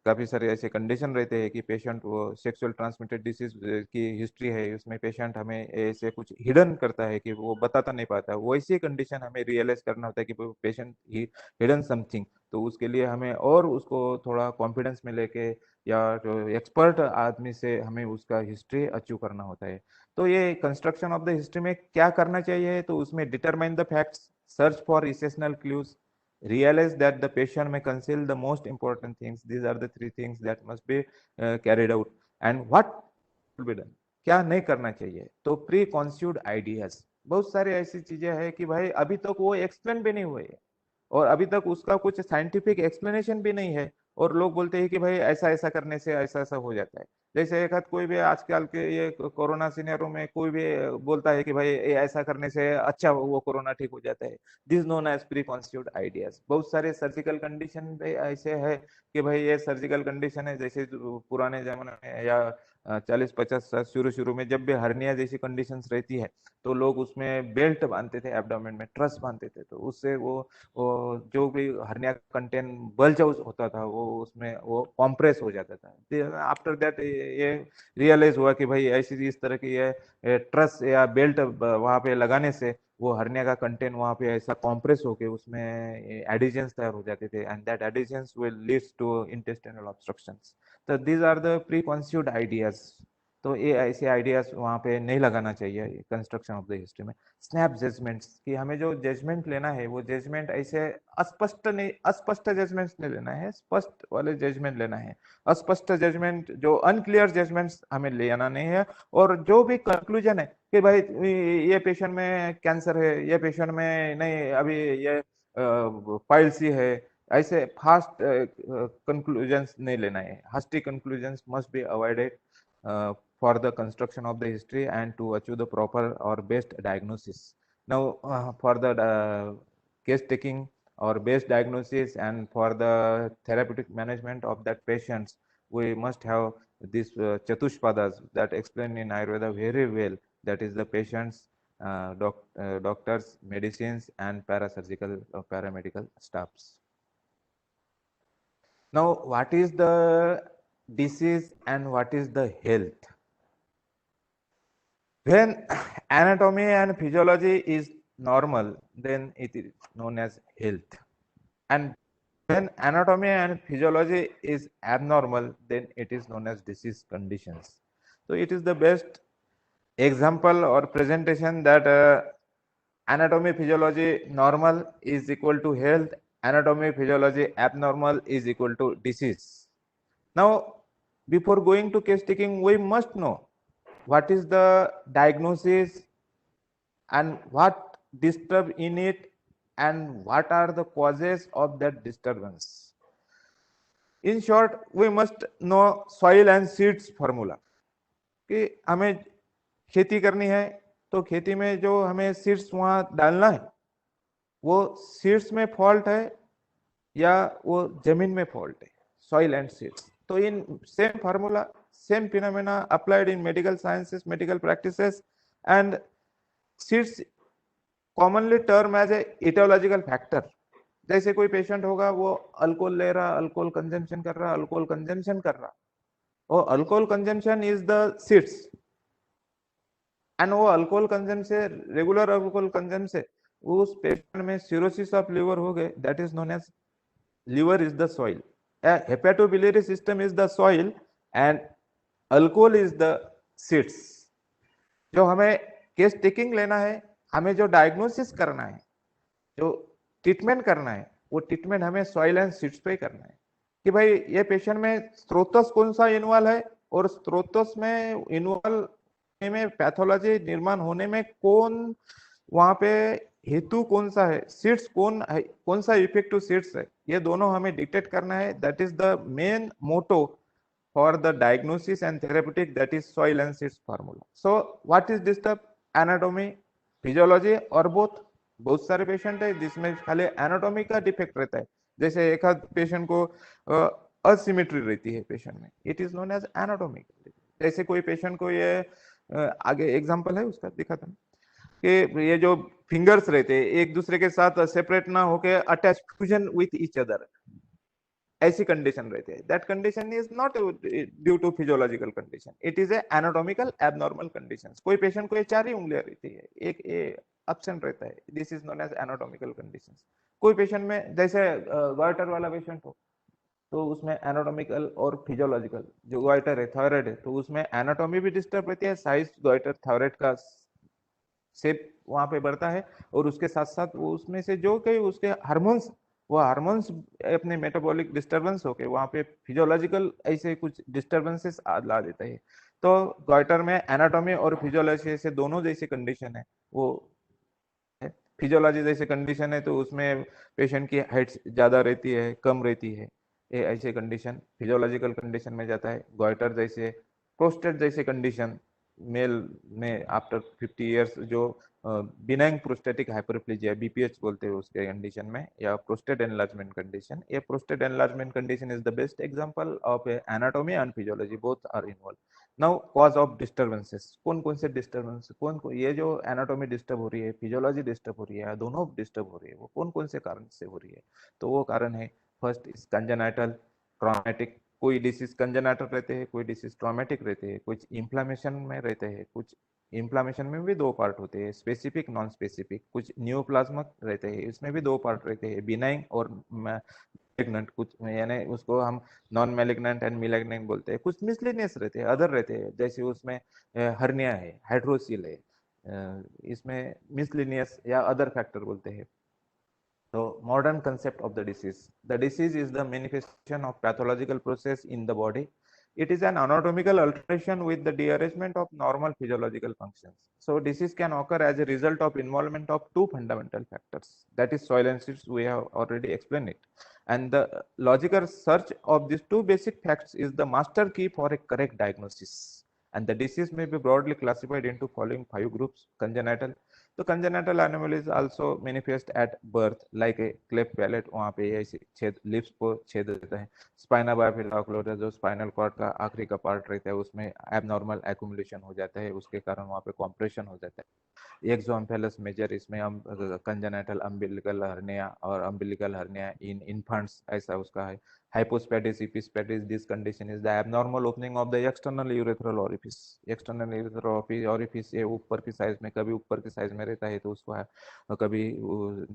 काफी सारे ऐसे कंडीशन रहते हैं कि पेशेंट वो सेक्सुअल ट्रांसमिटेड डिसीज की हिस्ट्री है, उसमें पेशेंट हमें ऐसे कुछ हिडन करता है कि वो बताता नहीं पाता. वैसी कंडीशन हमें रियलाइज करना होता है कि पेशेंट हिडन समथिंग. तो उसके लिए हमें और उसको थोड़ा कॉन्फिडेंस में लेके या जो एक्सपर्ट आदमी से हमें उसका हिस्ट्री अचीव करना होता है. तो ये कंस्ट्रक्शन ऑफ द हिस्ट्री में क्या करना चाहिए, तो उसमें determine the facts, search for essential clues, realize that the patient may conceal the most important things. These are the three things that must be carried out. And what will be done, क्या नहीं करना चाहिए. तो प्री कॉन्स्यूड आइडियाज, बहुत सारी ऐसी चीजें हैं कि भाई अभी तक वो एक्सप्लेन भी नहीं हुए है, और अभी तक उसका कुछ साइंटिफिक एक्सप्लेनेशन भी नहीं है, और लोग बोलते हैं कि भाई ऐसा ऐसा करने से ऐसा ऐसा हो जाता है. जैसे एक हाथ कोई भी आजकल के ये कोरोना सीनियरों में कोई भी बोलता है कि भाई ये ऐसा करने से अच्छा वो कोरोना ठीक हो जाता है. This known as pre constitute ideas. बहुत सारे सर्जिकल कंडीशन भी ऐसे है कि भाई ये सर्जिकल कंडीशन है, जैसे पुराने जमाने में या 40-50 साल शुरू में जब भी हर्निया जैसी कंडीशंस रहती है, तो लोग उसमें बेल्ट बांधते थे, एब्डोमेन में ट्रस बांधते थे, तो उससे वो जो भी हर्निया कंटेंट बल्ज होता था वो उसमें वो कॉम्प्रेस हो जाता था. आफ्टर दैट ये रियलाइज हुआ कि भाई ऐसी इस तरह की ये ट्रस या बेल्ट वहां पे लगाने से वो हर्निया का कंटेंट वहां पे ऐसा कॉम्प्रेस होके उसमें एडिशंस तैयार हो जाते थे, and that adhesions will leads to intestinal obstructions. तो these are the pre constitute ideas. तो ये ऐसे आइडियाज वहां पे नहीं लगाना चाहिए कंस्ट्रक्शन ऑफ द हिस्ट्री में. स्नैप जजमेंट्स, कि हमें जो जजमेंट लेना है वो जजमेंट ऐसे अस्पष्ट जजमेंट्स नहीं लेना है, स्पष्ट वाले जजमेंट लेना है. अस्पष्ट जजमेंट, जो अनक्लियर जजमेंट्स हमें लेना नहीं है. और जो भी कंक्लूजन है कि भाई ये पेशेंट में कैंसर है, ये पेशेंट में नहीं अभी ये पाइल्स है, ऐसे फास्ट कंक्लूजन्स नहीं लेना है. hasty conclusions must be avoided for the construction of the history and to achieve the proper or best diagnosis. Now for the case taking or best diagnosis and for the therapeutic management of that patients, we must have these chatushpadas that explain in Ayurveda very well, that is the patients, doctors, medicines and parasurgical or paramedical staffs. Now what is the disease and what is the health? When anatomy and physiology is normal, then it is known as health. And when anatomy and physiology is abnormal, then it is known as disease conditions. So it is the best example or presentation that anatomy physiology normal is equal to health, anatomy physiology abnormal is equal to disease. Now, before going to case taking, we must know what is the diagnosis and what disturb in it and what are the causes of that disturbance. In short, we must know soil and seeds formula. कि हमें खेती करनी है तो खेती में जो हमें सीड्स वहां डालना है वो सीड्स में फॉल्ट है या वो जमीन में फॉल्ट है, सॉइल एंड सीड्स. तो in same formula, same phenomena applied in medical sciences, medical practices, and seeds commonly term as a aetiological factor. जैसे कोई पेशेंट होगा वो अल्कोहल ले रहा, अल्कोहल कंजम्पशन कर रहा, अल्कोहल कंजम्पशन कर रहा, और alcohol consumption is the seeds, and वो अल्कोहल कंजम्पशन से, रेगुलर अल्कोहल कंजम्पशन से उस पेशेंट में सिरोसिस ऑफ लिवर हो गए, that is known as liver is the soil. Hepatobiliary system is the soil and alcohol is the seeds. जो हमें केस टेकिंग लेना है, हमें जो डायग्नोसिस करना है, जो ट्रीटमेंट करना है, वो ट्रीटमेंट हमें सॉइल एंड सीड्स पे करना है कि भाई ये पेशेंट में स्त्रोतस कौन सा इन्वॉल्व है और स्त्रोतस में इन्वॉल्व में पैथोलॉजी निर्माण होने में कौन वहां पे हेतु कौन सा है, सीड्स कौन है, कौन सा इफेक्टिव सीड्स है, ये दोनों हमें डिटेक्ट करना है. That is the main motto for the diagnosis and therapeutic, that is soil and seeds formula. So what is disturbed? Anatomy, physiology और both. बहुत सारे पेशेंट है जिसमें खाली एनाटॉमी का डिफेक्ट रहता है. जैसे एक आध पेशेंट को असिमेट्री रहती है पेशेंट में, it is known as anatomy. जैसे कोई पेशेंट को ये आगे एग्जांपल है उसका दिखाता हूँ कि ये जो फिंगर्स रहते हैं एक दूसरे के साथ सेपरेट ना होके attach fusion with each other, ऐसी कंडीशन रहती है. That condition is not due to physiological condition, it is a anatomical abnormal condition. कोई पेशेंट को ये 4 ही उंगलियां रहती है, एक एब्सेंट रहता है, this is known as anatomical condition. कोई पेशेंट में जैसे गॉइटर वाला पेशेंट हो तो उसमें एनाटॉमिकल और फिजियोलॉजिकल, जो गॉइटर है थायराइड है तो उसमें एनाटॉमी भी डिस्टर्ब रहती है, साइज गॉइटर थायराइड का शेप वहां पे बढ़ता है और उसके साथ साथ वो उसमें से जो कई उसके हार्मोन्स, वो हार्मोन्स अपने मेटाबॉलिक डिस्टरबेंस होके वहां पे फिजियोलॉजिकल ऐसे कुछ डिस्टरबेंसेस ला देता है. तो गॉइटर में एनाटॉमी और फिजियोलॉजी से दोनों जैसे कंडीशन है. वो फिजियोलॉजी जैसे कंडीशन है तो उसमें पेशेंट की हाइट ज्यादा रहती है, कम रहती है, ये ऐसे कंडीशन फिजियोलॉजिकल कंडीशन में जाता है. गॉइटर जैसे, प्रोस्टेट जैसे कंडीशन मेल में आफ्टर 50 इयर्स, जो बिनाइन प्रोस्टेटिक हाइपरप्लेजिया बीपीएच बोलते हैं उसके कंडीशन में, या प्रोस्टेट एनलार्जमेंट कंडीशन. ये prostate enlargement condition is the best example of anatomy and physiology, both are involve. Now cause of disturbances, कौन कौन से डिस्टर्बेंस, ये जो एनाटॉमी डिस्टर्ब हो रही है, फिजियोलॉजी डिस्टर्ब हो रही है, दोनों डिस्टर्ब हो रही है, वो कौन कौन से कारण से हो रही है? तो वो कारण है, फर्स्ट इज कंजेनाइटल ट्रॉमेटिक. कोई डिसीज कंजेनाइटल रहते हैं, कोई डिसीज ट्रॉमेटिक रहते हैं, कुछ इन्फ्लामेशन में रहते हैं, कुछ इन्फ्लामेशन में भी 2 पार्ट होते हैं, स्पेसिफिक नॉन स्पेसिफिक. कुछ न्यूप्लाज्मिक रहते हैं, इसमें भी 2 पार्ट रहते हैं, बिनाइन और मैलिग्नेंट. कुछ यानी उसको हम नॉन मैलिग्नेंट एंड मैलिग्नेंट बोलते हैं. कुछ मिसलिनियस रहते हैं, अदर रहते हैं, जैसे उसमें हर्निया है, हाइड्रोसिल है, इसमें मिसलिनियस या अदर फैक्टर बोलते हैं. So modern concept of the disease. The disease is the manifestation of pathological process in the body. It is an anatomical alteration with the dearrangement of normal physiological functions. So disease can occur as a result of involvement of 2 fundamental factors. That is soil and seeds, we have already explained it. And the logical search of these 2 basic facts is the master key for a correct diagnosis. And the disease may be broadly classified into following 5 groups: congenital. तो congenital anomalies also manifest at birth, like a cleft palate, वहां पे ऐसे छेद, लिप्स को छेद देता है. स्पाइना बाइफिला ऑक्लूसा, जो स्पाइनल कॉर्ड का आखिरी का पार्ट रहता है, उसमें एबनॉर्मल एक्यूमुलेशन हो जाता है, उसके कारण वहां पे कॉम्प्रेशन हो जाता है. एक्सोम्फेलस मेजर, इसमें हम कंजेनिटल अम्बिलिकल हर्निया और अम्बिलिकल हर्निया इन इन्फेंट्स, ऐसा उसका है. Hypospadias, epispadias, this condition is the abnormal opening of the external urethral orifice. External urethral orifice ये ऊपर की साइज में, कभी ऊपर की साइज में रहता है तो उसको है, कभी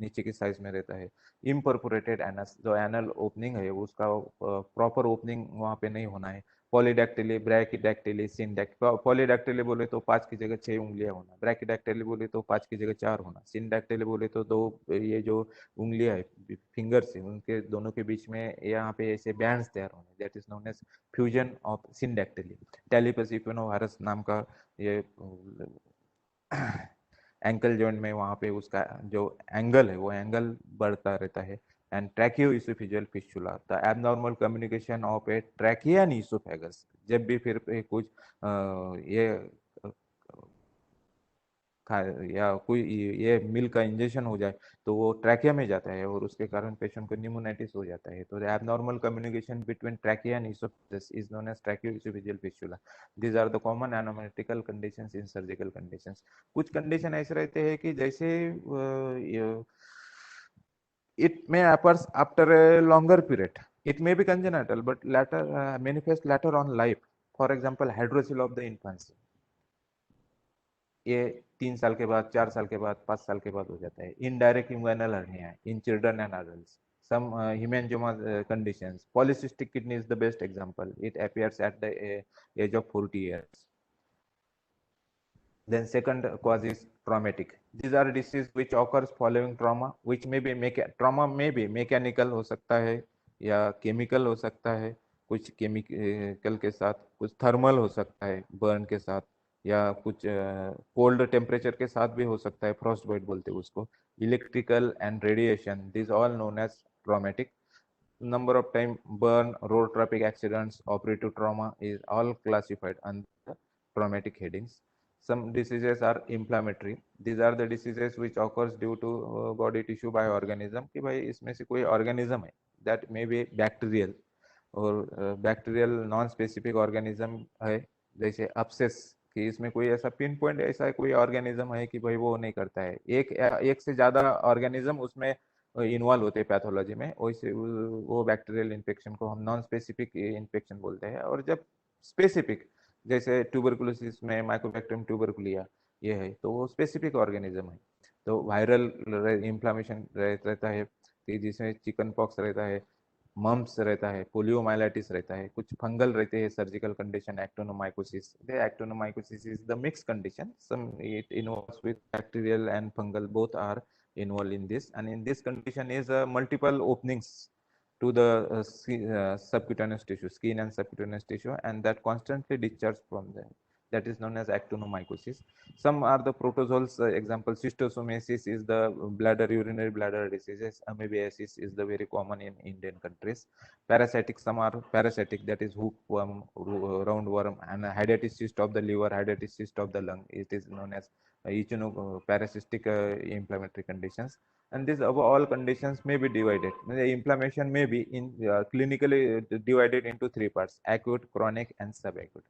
नीचे की साइज में रहता है. इम्परफोरेटेड एनस, जो एनल ओपनिंग है उसका प्रॉपर ओपनिंग वहां पे नहीं होना है. पॉलीडैक्टिली, ब्रैकिडैक्टिली, सिनडैक्टिली. पॉलीडैक्टिली बोले तो 5 की जगह 6 उंगलियां होना, ब्रैकिडैक्टिली बोले तो 5 की जगह 4 होना, सिनडैक्टिली बोले तो 2, ये जो उंगलियां है फिंगर्स है उनके दोनों के बीच में यहाँ पे ऐसे बैंड्स तैयार होने, that is known as fusion of syndactyly. Talipes equinovarus नाम का ये एंकल जॉइंट में वहां पे उसका जो एंगल है वो एंगल बढ़ता रहता है. and tracheoesophageal fistula, the abnormal communication of a trachea and esophagus. जब भी फिर कुछ ये या कोई ये मिल्क का इंजेक्शन हो जाए तो वो ट्रैकिया में जाता है और उसके कारण पेशेंट को न्यूमोनाइटिस हो जाता है. तो abnormal communication between trachea and oesophagus is known as tracheoesophageal fistula. These are the common anatomical conditions in surgical conditions. कुछ कंडीशन ऐसे रहते हैं कि जैसे it may occurs after a longer period. It may be congenital but later manifest later on life. For example, hydrocele of the infancy. ये 3 साल के बाद, 4 साल के बाद, 5 साल के बाद हो जाता है. Indirect inguinal hernia in children and adults. Some hemangioma conditions. Polycystic kidney is the best example. It appears at the age of 40 years. Then second cause is traumatic. These are disease which occurs following trauma, which may be trauma may be mechanical हो सकता है या chemical हो सकता है, कुछ chemical के साथ, कुछ thermal हो सकता है burn के साथ, या कुछ cold temperature के साथ भी हो सकता है, frostbite बोलते हैं उसको, electrical and radiation, these all known as traumatic. Number of time burn, road traffic accidents, operative trauma is all classified under traumatic headings. Some diseases are inflammatory. These are the diseases which occurs due to body tissue by organism कि भाई इसमें से कोई organism है that may be bacterial और बैक्टीरियल नॉन स्पेसिफिक ऑर्गेनिज्म है, जैसे अपसेस कि इसमें कोई ऐसा पिन पॉइंट ऐसा कोई ऑर्गेनिज्म है कि भाई वो नहीं करता है, एक से ज्यादा ऑर्गेनिज्म उसमें इन्वॉल्व होते हैं पैथोलॉजी में, वैसे वो बैक्टीरियल इन्फेक्शन को हम नॉन स्पेसिफिक इन्फेक्शन बोलते हैं। और जब स्पेसिफिक जैसे ट्यूबरकुलोसिस में माइकोबैक्टीरियम ट्यूबरकुलिया ये है तो वो स्पेसिफिक ऑर्गेनिज्म है। तो वायरल इन्फ्लामेशन रहता है कि जिसमें चिकन पॉक्स रहता है, मम्प्स रहता है, पोलियोमाइलाइटिस रहता है, कुछ फंगल रहते हैं surgical condition actinomycosis. The actinomycosis is the mix condition, some it involves with bacterial and fungal, both are involved in this, and in this condition is multiple openings to the subcutaneous tissue, skin and subcutaneous tissue, and that constantly discharge from them, that is known as actinomycosis. Some are the protozoals, example schistosomiasis is the bladder, urinary bladder diseases. Amoebiasis is the very common in Indian countries. Parasitic, some are parasitic, that is hookworm, roundworm, and hydatid cyst of the liver, hydatid cyst of the lung, it is known as parasitic inflammatory conditions. And these all conditions may be divided, the inflammation may be in clinically divided into three parts: acute, chronic, and subacute.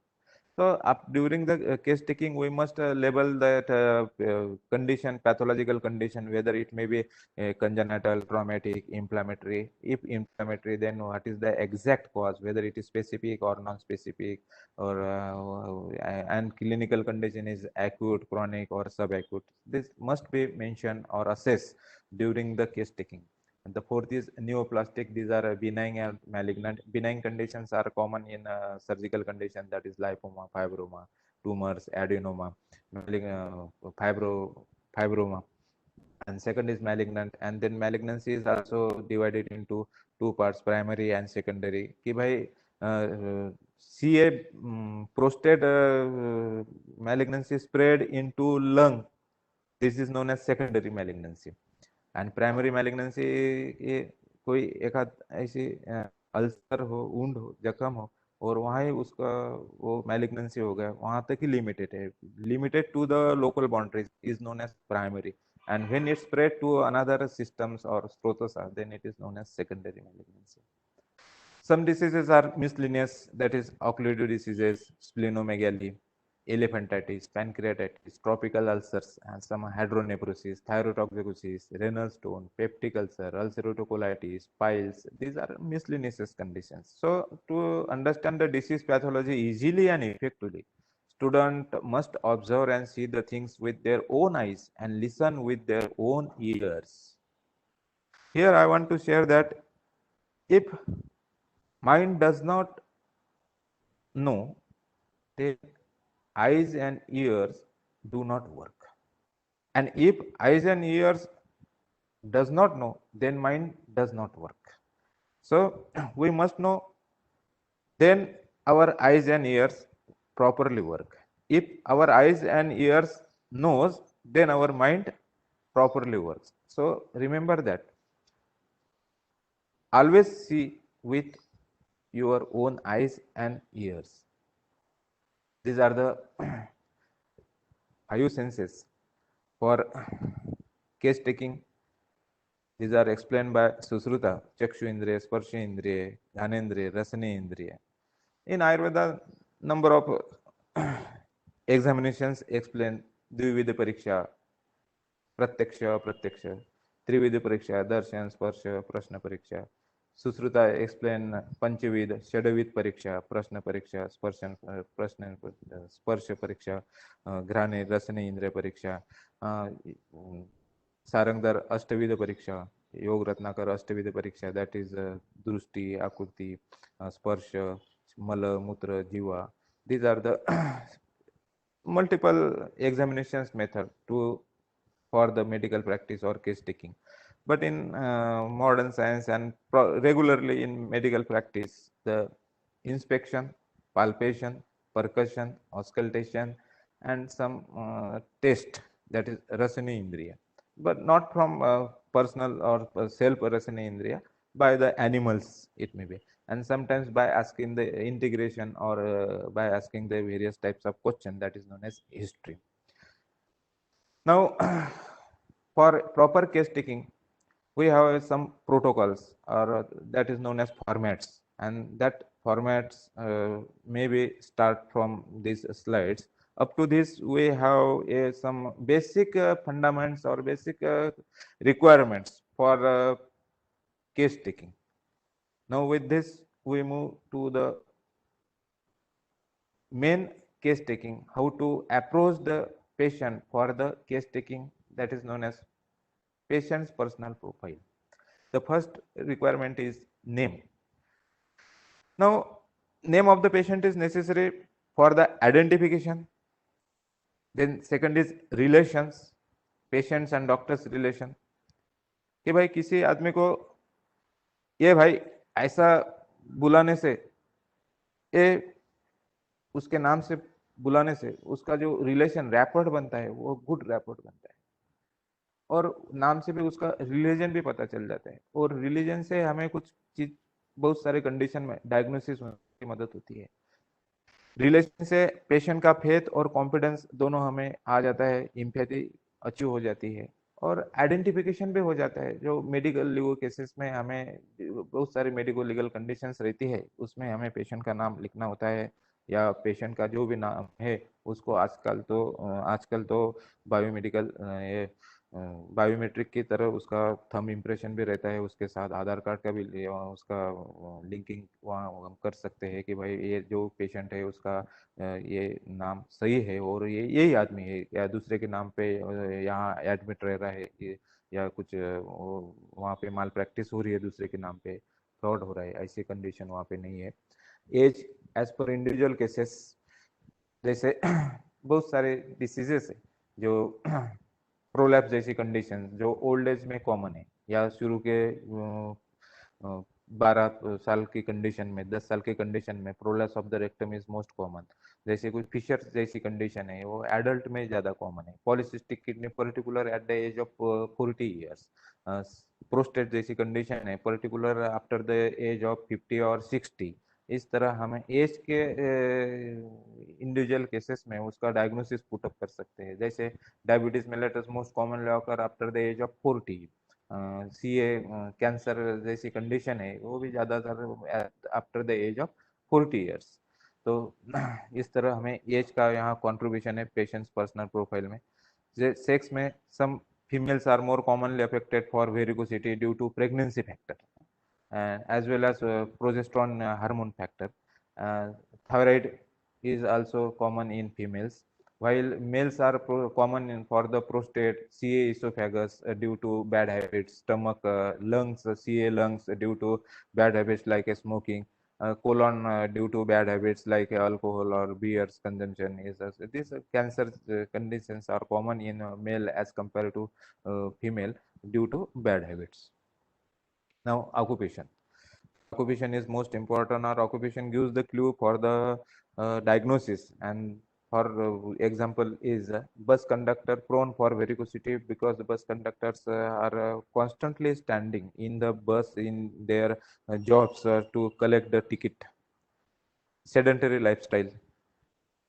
So during the case taking, we must label that condition, pathological condition, whether it may be congenital, traumatic, inflammatory. If inflammatory, then what is the exact cause, whether it is specific or non-specific, or and clinical condition is acute, chronic, or subacute. This must be mentioned or assessed during the case taking. And the fourth is neoplastic. These are benign and malignant. Benign conditions are common in surgical condition, that is lipoma, fibroma, tumors, adenoma, fibroma. And second is malignant. And then malignancy is also divided into two parts, primary and secondary. कि भाई CA prostate malignancy spread into lung. This is known as secondary malignancy. And primary malignancy ये कोई एक आध ऐसी अल्सर हो, वुंड हो, जख्म हो, और वहाँ ही उसका वो मैलिग्नेंसी हो गया, वहाँ तक ही लिमिटेड है, limited to the local boundaries, is known as primary, and when it spread to another systems or स्ट्रोटोसा, then it is known as secondary malignancy. Some diseases are miscellaneous, that is ocular diseases, splenomegaly, elephantitis, pancreatitis, tropical ulcers, and some hydronephrosis, thyrotoxicosis, renal stone, peptic ulcer, ulcerative colitis, piles. These are miscellaneous conditions. So to understand the disease pathology easily and effectively, student must observe and see the things with their own eyes and listen with their own ears. Here I want to share that if mind does not know, then eyes and ears do not work. And if eyes and ears does not know, then mind does not work. So we must know, then our eyes and ears properly work. If our eyes and ears knows, then our mind properly works. So remember that. Always see with your own eyes and ears. These are the 5 senses for case taking. These are explained by Susruta: Chakshu Indriya, Sparsha Indriya, Ghanendriya, Rasana Indriya. In Ayurveda, number of examinations explain: Dvividha Pariksha, Pratyaksha, Pratyaksha, Trividha Pariksha, Darshan, Sparsha, Prashna Pariksha. Susruta explain Panchavid, Shadavid Pariksha, Prashna Pariksha, Sparshan, Prashna, Sparsha Pariksha, Grane, Rasana Indriya Pariksha. Sarangdar Ashtavidha Pariksha, Yog Ratnakar Ashtavidha Pariksha, that is Drushti, Akurti, Sparsha, Mala, Mutra, Jiva. These are the multiple examinations method to for the medical practice or case taking. But in modern science and regularly in medical practice, the inspection, palpation, percussion, auscultation, and some test, that is rasani indriya, but not from personal or self rasani indriya, by the animals it may be, and sometimes by asking the integration or by asking the various types of question, that is known as history. Now, for proper case taking, we have some protocols, or that is known as formats, and that formats maybe start from these slides. Up to this, we have some basic fundamentals or basic requirements for case taking. Now, with this, we move to the main case taking, how to approach the patient for the case taking, that is known as patient's personal profile. The first requirement is name. Now, name of the patient is necessary for the identification. Then second is relations, patients and doctors relation, कि भाई किसी आदमी को ये भाई ऐसा बुलाने से, ये उसके नाम से बुलाने से उसका जो रिलेशन रैपोर्ट बनता है वो गुड रैपोर्ट बनता है, और नाम से भी उसका रिलीजन भी पता चल जाता है, और रिलीजन से हमें कुछ चीज बहुत सारे कंडीशन में डायग्नोसिस होने की मदद होती है। रिलेशन से पेशेंट का फेथ और कॉन्फिडेंस दोनों हमें आ जाता है, इम्पैथी अचीव हो जाती है, और आइडेंटिफिकेशन भी हो जाता है। जो मेडिकल लीगल केसेस में हमें बहुत सारी मेडिकल लीगल कंडीशंस रहती है, उसमें हमें पेशेंट का नाम लिखना होता है, या पेशेंट का जो भी नाम है उसको आजकल तो बायोमेडिकल ये बायोमेट्रिक की तरह उसका थंब इम्प्रेशन भी रहता है, उसके साथ आधार कार्ड का भी उसका लिंकिंग वहाँ हम कर सकते हैं कि भाई ये जो पेशेंट है उसका ये नाम सही है और ये यही आदमी है, या दूसरे के नाम पे यहाँ एडमिट रह रहा है, या कुछ वहाँ पे माल प्रैक्टिस हो रही है, दूसरे के नाम पे फ्रॉड हो रहा है, ऐसी कंडीशन वहाँ पे नहीं है। Age as per individual cases, जैसे बहुत सारे डिसीजेस है जो प्रोलैप्स जैसी कंडीशन जो ओल्ड एज में कॉमन है, या शुरू के 12 साल की कंडीशन में, 10 साल की कंडीशन में prolapse of the rectum is most common. जैसे कोई फिशर जैसी कंडीशन है वो एडल्ट में ज्यादा कॉमन है। Polycystic kidney particular at the age of 40 years. Prostate जैसी कंडीशन है particular after the age of 50 और 60। इस तरह हमें एज के इंडिविजुअल केसेस में उसका डायग्नोसिस पुटअप कर सकते हैं। जैसे diabetes mellitus most commonly occur after the age of 40। CA cancer जैसी कंडीशन है वो भी ज्यादातर after the age of 40 years. तो इस तरह हमें एज का यहाँ कॉन्ट्रीब्यूशन है पेशेंट्स पर्सनल प्रोफाइल में। सेक्स में some females are more commonly affected for varicosity due to pregnancy factor, as well as progesterone hormone factor. Thyroid is also common in females, while males are common for the prostate, CA esophagus due to bad habits, stomach, lungs, CA lungs due to bad habits like smoking, colon due to bad habits like alcohol or beers consumption. These cancer conditions are common in male as compared to female due to bad habits. Now, occupation is most important, or occupation gives the clue for the diagnosis. And for example is bus conductor prone for varicosity because the bus conductors are constantly standing in the bus in their jobs to collect the ticket. Sedentary lifestyle,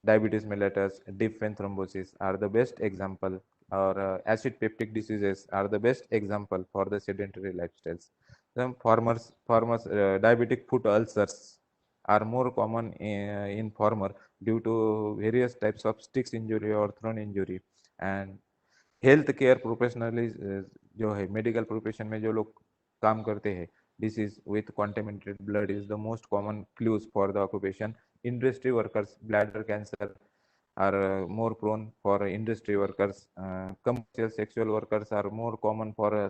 diabetes mellitus, deep vein thrombosis are the best example, or acid peptic diseases are the best example for the sedentary lifestyles. Then farmers diabetic foot ulcers are more common in farmer due to various types of sticks injury or thrown injury. And health care professionally जो है मेडिकल प्रोफेशन में जो लोग काम करते हैं, disease with contaminated blood is the most common clues for the occupation. Industry workers, bladder cancer are more prone for industry workers. Commercial sexual workers are more common for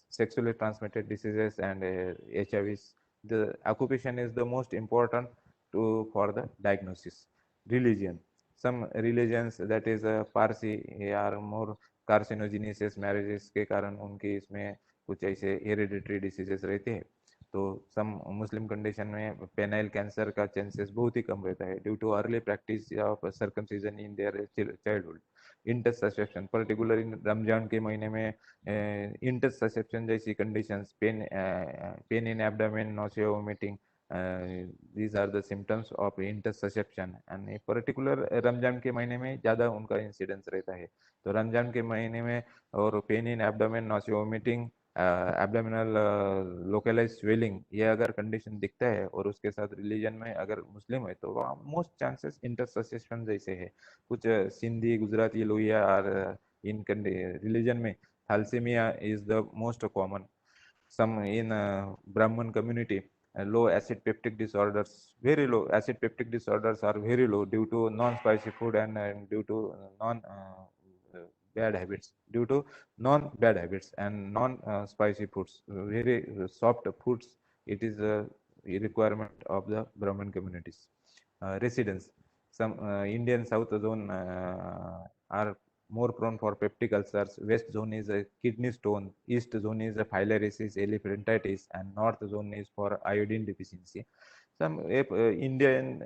sexually transmitted diseases and HIVs. The occupation is the most important for the diagnosis. Religion. some religions that is Parsi are more carcinogenesis marriages के कारण उनके इसमें कुछ ऐसे हेरिडिटरी डिसीजेस रहते हैं। तो सम मुस्लिम कंडीशन में पेनाइल कैंसर का चांसेस बहुत ही कम रहता है due too early practice of circumcision in their childhood. Interception particular इन रमजान के महीने में इंटरसेप्शन जैसी conditions, pain in abdomen, nausea, vomiting, these are the symptoms of intersusception and particular Ramzan के महीने में ज़्यादा उनका इंसिडेंस रहता है। तो रमजान के महीने में और pain in abdomen, nausea, vomiting, abdominal localise swelling, ये अगर कंडीशन दिखता है और उसके साथ रिलीजन में अगर मुस्लिम है तो मोस्ट चांसेस इंटरसेप्शन जैसे है। कुछ सिंधी, गुजराती, लोहिया और इन रिलीजन में thalassemia is the most common. some in Brahman community, low acid peptic disorders, very low acid peptic disorders are very low due to non-spicy food and due to non bad habits, due to non bad habits and non spicy foods, very soft foods. It is a requirement of the Brahman communities. Residents, some Indian south zone are more prone for peptic ulcers. West zone is a kidney stone, east zone is a filariasis, elephantitis, and north zone is for iodine deficiency. some Indian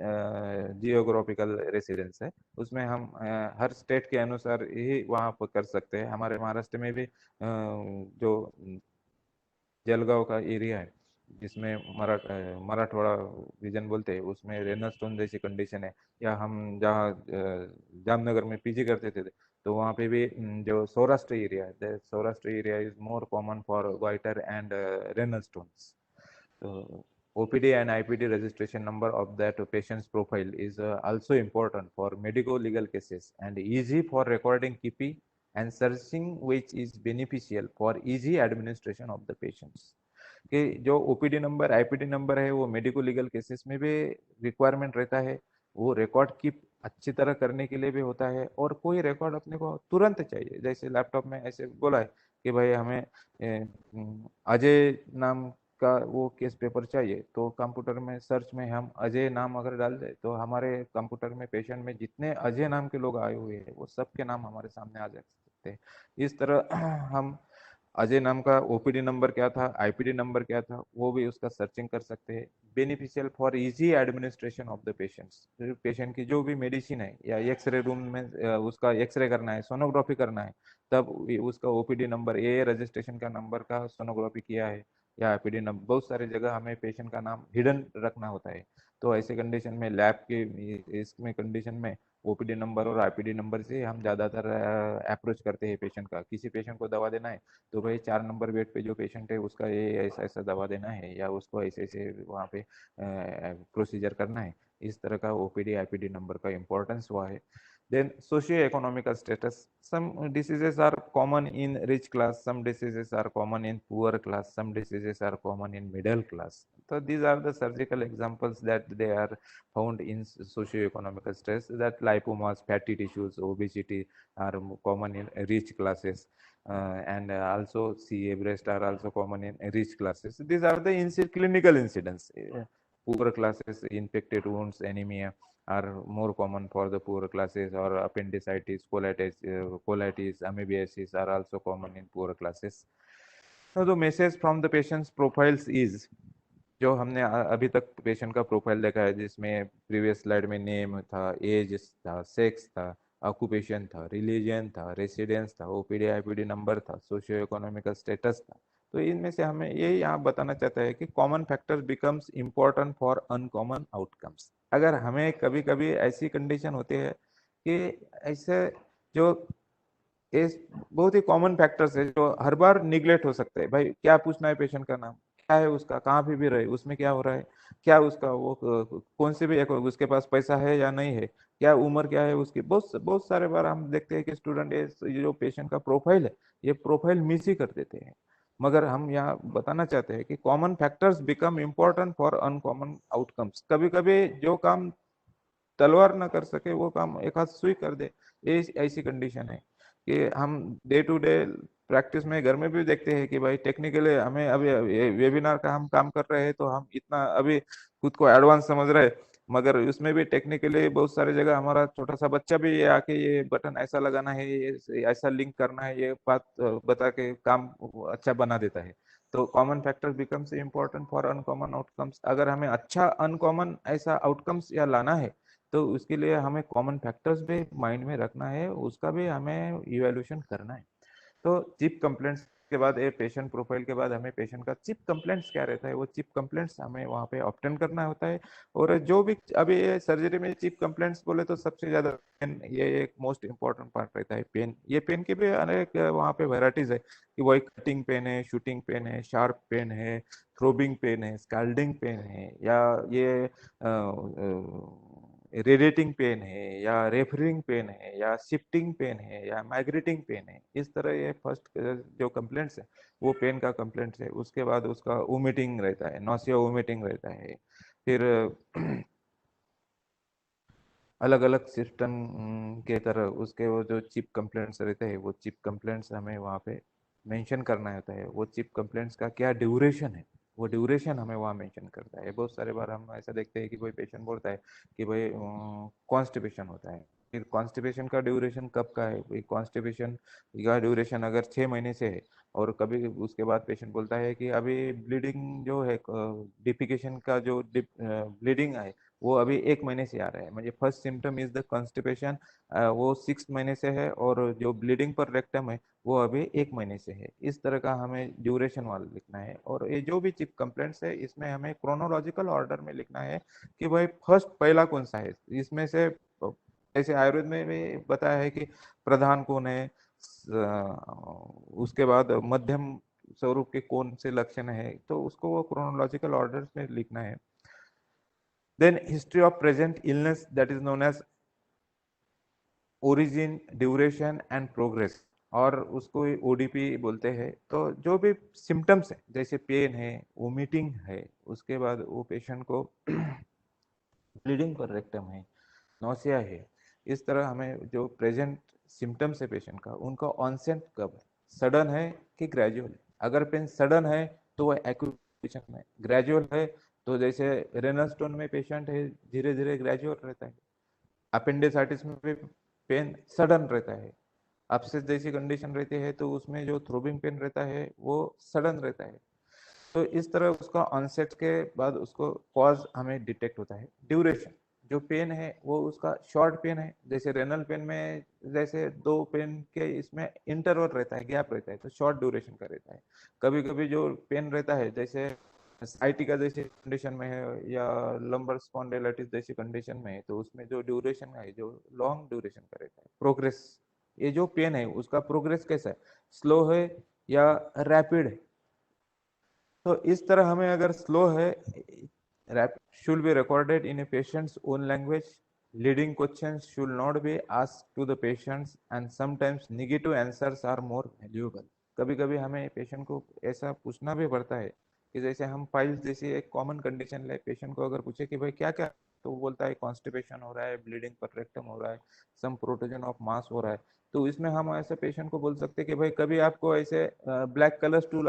geographical residence है, उसमें हम हर स्टेट के अनुसार ही वहाँ पर कर सकते हैं। हमारे महाराष्ट्र में भी जो जलगांव का एरिया है जिसमें मराठवाड़ा रीजन बोलते हैं, उसमें रेनल स्टोन जैसी कंडीशन है। या हम जहाँ जामनगर में पीजी करते थे तो वहाँ पे भी जो सौराष्ट्र एरिया है, Saurashtra area is more common for goitre and renal stones. तो OPD and IPD registration number of that patient's profile is also important for medico-legal cases and easy for recording KP and searching, which is beneficial for easy administration of the patients. कि जो OPD नंबर, IPD नंबर है वो मेडिको लीगल केसेस में भी रिक्वायरमेंट रहता है, वो रिकॉर्ड कीप अच्छी तरह करने के लिए भी होता है। और कोई रिकॉर्ड अपने को तुरंत चाहिए, जैसे लैपटॉप में ऐसे बोला है कि भाई हमें अजय नाम का वो केस पेपर चाहिए, तो कंप्यूटर में सर्च में हम अजय नाम अगर डाल दे तो हमारे कंप्यूटर में पेशेंट में जितने अजय नाम के लोग आए हुए हैं वो सबके नाम हमारे सामने आ सकते हैं। इस तरह हम अजय नाम का OPD नंबर क्या था, IPD नंबर क्या था, वो भी उसका सर्चिंग कर सकते हैं। Beneficial for easy administration of the patients, patient की जो भी मेडिसिन है या एक्सरे रूम में उसका एक्सरे करना है, सोनोग्राफी करना है, तब उसका OPD नंबर, ये रजिस्ट्रेशन का नंबर का सोनोग्राफी किया है या IPD नंबर, बहुत सारी जगह हमें पेशेंट का नाम हिडन रखना होता है। तो ऐसे कंडीशन में लैब के इसमें कंडीशन में OPD नंबर और IPD नंबर से हम ज़्यादातर अप्रोच करते हैं पेशेंट का। किसी पेशेंट को दवा देना है तो भाई 4 नंबर बेड पे जो पेशेंट है उसका ये ऐसा ऐसा दवा देना है या उसको ऐसे ऐसे वहाँ पे प्रोसीजर करना है। इस तरह का OPD IPD नंबर का इम्पोर्टेंस हुआ है। Then socio-economical status. Some diseases are common in rich class, some diseases are common in poor class, some diseases are common in middle class. So these are the surgical examples that they are found in socio-economical stress, that lipomas, fatty tissues, obesity are common in rich classes. And also CA breast are also common in rich classes. These are the clinical incidents. Poor classes, infected wounds, anemia are more common for the poor classes, or appendicitis, colitis, amoebiasis are also common in poor classes. So the message from the patient's profiles is, जो हमने अभी तक पेशेंट का प्रोफाइल देखा है जिसमें प्रीवियस स्लाइड में नेम था, एज था, सेक्स था, ऑक्यूपेशन था, रिलीजन था, रेसिडेंस था, OPD IPD नंबर था, सोशियो इकोनॉमिकल स्टेटस था। तो इनमें से हमें ये यहाँ बताना चाहता है कि common factors becomes important for uncommon outcomes. अगर हमें कभी कभी ऐसी कंडीशन होती है कि ऐसे जो इस बहुत ही कॉमन फैक्टर्स है जो हर बार निग्लेक्ट हो सकते हैं। भाई क्या पूछना है पेशेंट का नाम क्या है, उसका कहाँ पे भी रहे, उसमें क्या हो रहा है, क्या उसका वो कौन से भी उसके पास पैसा है या नहीं है, क्या उम्र क्या है उसकी। बहुत सारे बार हम देखते हैं कि स्टूडेंट ये जो पेशेंट का प्रोफाइल है ये प्रोफाइल मिस ही कर देते हैं। मगर हम यहाँ बताना चाहते हैं कि common factors become important for uncommon outcomes. कभी कभी जो काम तलवार ना कर सके वो काम एक हाथ सुई कर दे, ये ऐसी कंडीशन है कि हम डे टू डे प्रैक्टिस में घर में भी देखते हैं कि भाई टेक्निकली हमें अभी वेबिनार का हम काम कर रहे हैं तो हम इतना अभी खुद को एडवांस समझ रहे हैं मगर उसमें भी टेक्निकली बहुत सारी जगह हमारा छोटा सा बच्चा भी ये आके ये बटन ऐसा लगाना है, ये ऐसा लिंक करना है, ये बात बता के काम अच्छा बना देता है। तो common factor becomes important for uncommon outcomes. अगर हमें अच्छा अनकॉमन ऐसा आउटकम्स या लाना है तो उसके लिए हमें कॉमन फैक्टर्स भी माइंड में रखना है, उसका भी हमें इवेल्यूशन करना है। तो चीप कंप्लेंट्स के बाद, ये पेशेंट प्रोफाइल के बाद हमें पेशेंट का चीप कंप्लेंट्स क्या रहता है, वो चीप कंप्लेंट्स हमें वहाँ पे ऑब्टेन करना होता है। और जो भी अभी ये सर्जरी में चीप कंप्लेंट्स बोले तो सबसे ज्यादा पेन, ये एक मोस्ट इंपॉर्टेंट पार्ट रहता है, पेन। ये पेन की भी अनेक वहाँ पे वेराइटीज है कि वही कटिंग पेन है, शूटिंग पेन है, शार्प पेन है, थ्रोबिंग पेन है, स्कैल्डिंग पेन है, या ये रेडिएटिंग पेन है, या रेफरिंग पेन है, या शिफ्टिंग पेन है, या माइग्रेटिंग पेन है। इस तरह ये फर्स्ट जो कंप्लेंट्स है वो पेन का कंप्लेंट्स है। उसके बाद उसका वोमिटिंग रहता है, नौसिया वोमिटिंग रहता है। फिर अलग अलग सिस्टम के तरह उसके वो जो चिप कंप्लेंट्स रहते हैं, वो चिप कंप्लेंट्स हमें वहाँ पे मेंशन करना होता है। वो चिप कंप्लेंट्स का क्या ड्यूरेशन है, वो ड्यूरेशन हमें वहाँ मेंशन करता है। बहुत सारे बार हम ऐसा देखते हैं कि कोई पेशेंट बोलता है कि भाई कॉन्स्टिपेशन होता है। फिर कॉन्स्टिपेशन का ड्यूरेशन कब का है, भाई कॉन्स्टिपेशन का ड्यूरेशन अगर 6 महीने से है, और कभी उसके बाद पेशेंट बोलता है कि अभी ब्लीडिंग जो है, डिफिकेशन का जो ब्लीडिंग है वो अभी 1 महीने से आ रहा है, मतलब first symptom is the constipation, वो 6 महीने से है, और जो ब्लीडिंग पर रेक्टम है वो अभी 1 महीने से है। इस तरह का हमें ड्यूरेशन वाला लिखना है। और ये जो भी चिप कंप्लेंट्स है इसमें हमें क्रोनोलॉजिकल ऑर्डर में लिखना है कि भाई फर्स्ट पहला कौन सा है इसमें से। जैसे आयुर्वेद में भी बताया है कि प्रधान कौन है, उसके बाद मध्यम स्वरूप के कौन से लक्षण है, तो उसको वो क्रोनोलॉजिकल ऑर्डर में लिखना है। Then history of present illness, that is known as origin, duration and progress, और उसको ओडीपी बोलते हैं। तो जो भी सिम्टम्स है जैसे पेन है, वोमिटिंग है, उसके बाद वो पेशेंट को ब्लीडिंग पर रेक्टम है, नौसिया है, इस तरह हमें जो प्रेजेंट सिम्टम्स है पेशेंट का, उनका ऑनसेट कब है, सडन है कि ग्रेजुअल है। अगर पेन सडन है तो वह एक्यूट में, ग्रेजुअल है तो जैसे रेनल स्टोन में पेशेंट है धीरे धीरे ग्रेजुअल रहता है। अपेंडिसाइटिस में भी पेन सडन रहता है। अपसेस जैसी कंडीशन रहती है तो उसमें जो थ्रोबिंग पेन रहता है वो सडन रहता है। तो इस तरह उसका ऑनसेट के बाद उसको कॉज हमें डिटेक्ट होता है। ड्यूरेशन, जो पेन है वो उसका शॉर्ट पेन है, जैसे रेनल पेन में जैसे दो पेन के इसमें इंटरवल रहता है, गैप रहता है, तो शॉर्ट ड्यूरेशन का रहता है। कभी कभी जो पेन रहता है जैसे साइटिका जैसी कंडीशन में है या लंबर स्पॉन्डिलाइटिस जैसी कंडीशन में है, तो उसमें जो ड्यूरेशन है जो लॉन्ग ड्यूरेशन का रहता है। प्रोग्रेस, ये जो पेन है उसका प्रोग्रेस कैसा है, स्लो है या रैपिड है। तो इस तरह हमें अगर स्लो है, rapid should be recorded in a patient's own language. Leading questions should not be asked to the patients, and sometimes negative answers are more valuable. कभी कभी हमें पेशेंट को ऐसा पूछना भी पड़ता है कि जैसे हम फाइल्स जैसी एक कॉमन कंडीशन ले, पेशेंट को अगर पूछे कि भाई क्या क्या, तो वो बोलता है कॉन्स्टिपेशन हो रहा है, ब्लीडिंग पर रेक्टम हो रहा है, सम प्रोटोजन ऑफ मास हो रहा है। तो इसमें हम ऐसे पेशेंट को बोल सकते हैं कि भाई कभी आपको ऐसे ब्लैक कलर स्टूल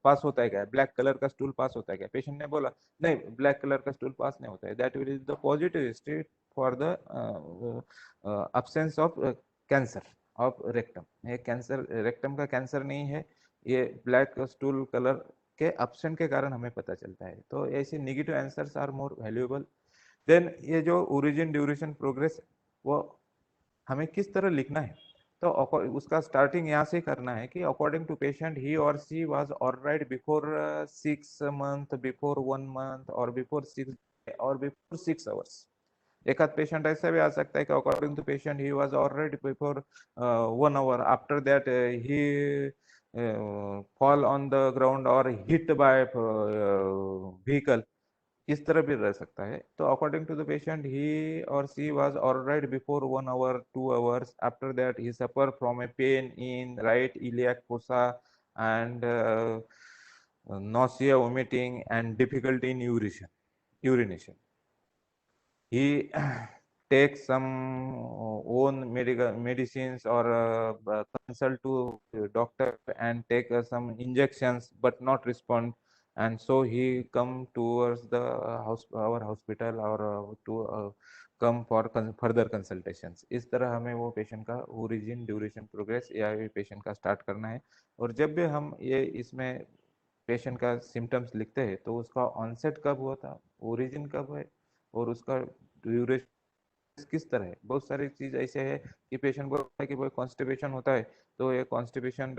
पास होता है क्या, ब्लैक कलर का स्टूल पास होता है क्या? पेशेंट ने बोला नहीं, ब्लैक कलर का स्टूल पास नहीं होता है। That will is the positive state for the absence of cancer of rectum. ये कैंसर, रेक्टम का कैंसर नहीं है, ये ब्लैक स्टूल कलर के अब्सेंट के कारण हमें पता चलता है। तो ऐसे negative answers are more valuable. Then ये जो ओरिजिन, ड्यूरेशन, प्रोग्रेस, वो हमें किस तरह लिखना है, तो उसका स्टार्टिंग यहाँ से करना है कि अकॉर्डिंग टू पेशेंट ही और she was alright before 6 month, before 1 month, और बिफोर 6 एक आध पेशेंट ऐसा भी आ सकता है कि according to patient he was alright before 1 hour, after that he fall on the ground और हिट बाय व्हीकल, इस तरह भी रह सकता है। तो according to the patient he और she was alright before 1 hour, 2 hours, after that he suffer from a pain in right iliac fossa and nausea, vomiting and difficulty in urination. He takes some own medical medicines or consult to doctor and take some injections but not respond. and so he come towards the our hospital or to come for further consultations. इस तरह हमें वो पेशेंट का ओरिजिन, ड्यूरेशन, प्रोग्रेस या पेशेंट का स्टार्ट करना है। और जब भी हम ये इसमें पेशेंट का सिम्टम्स लिखते हैं तो उसका ऑनसेट कब हुआ था, ओरिजिन कब है, और उसका ड्यूरेशन किस तरह है। बहुत सारी चीज ऐसे है कि पेशेंट बोलता है कि भाई कॉन्स्टिपेशन होता है, तो ये कॉन्स्टिपेशन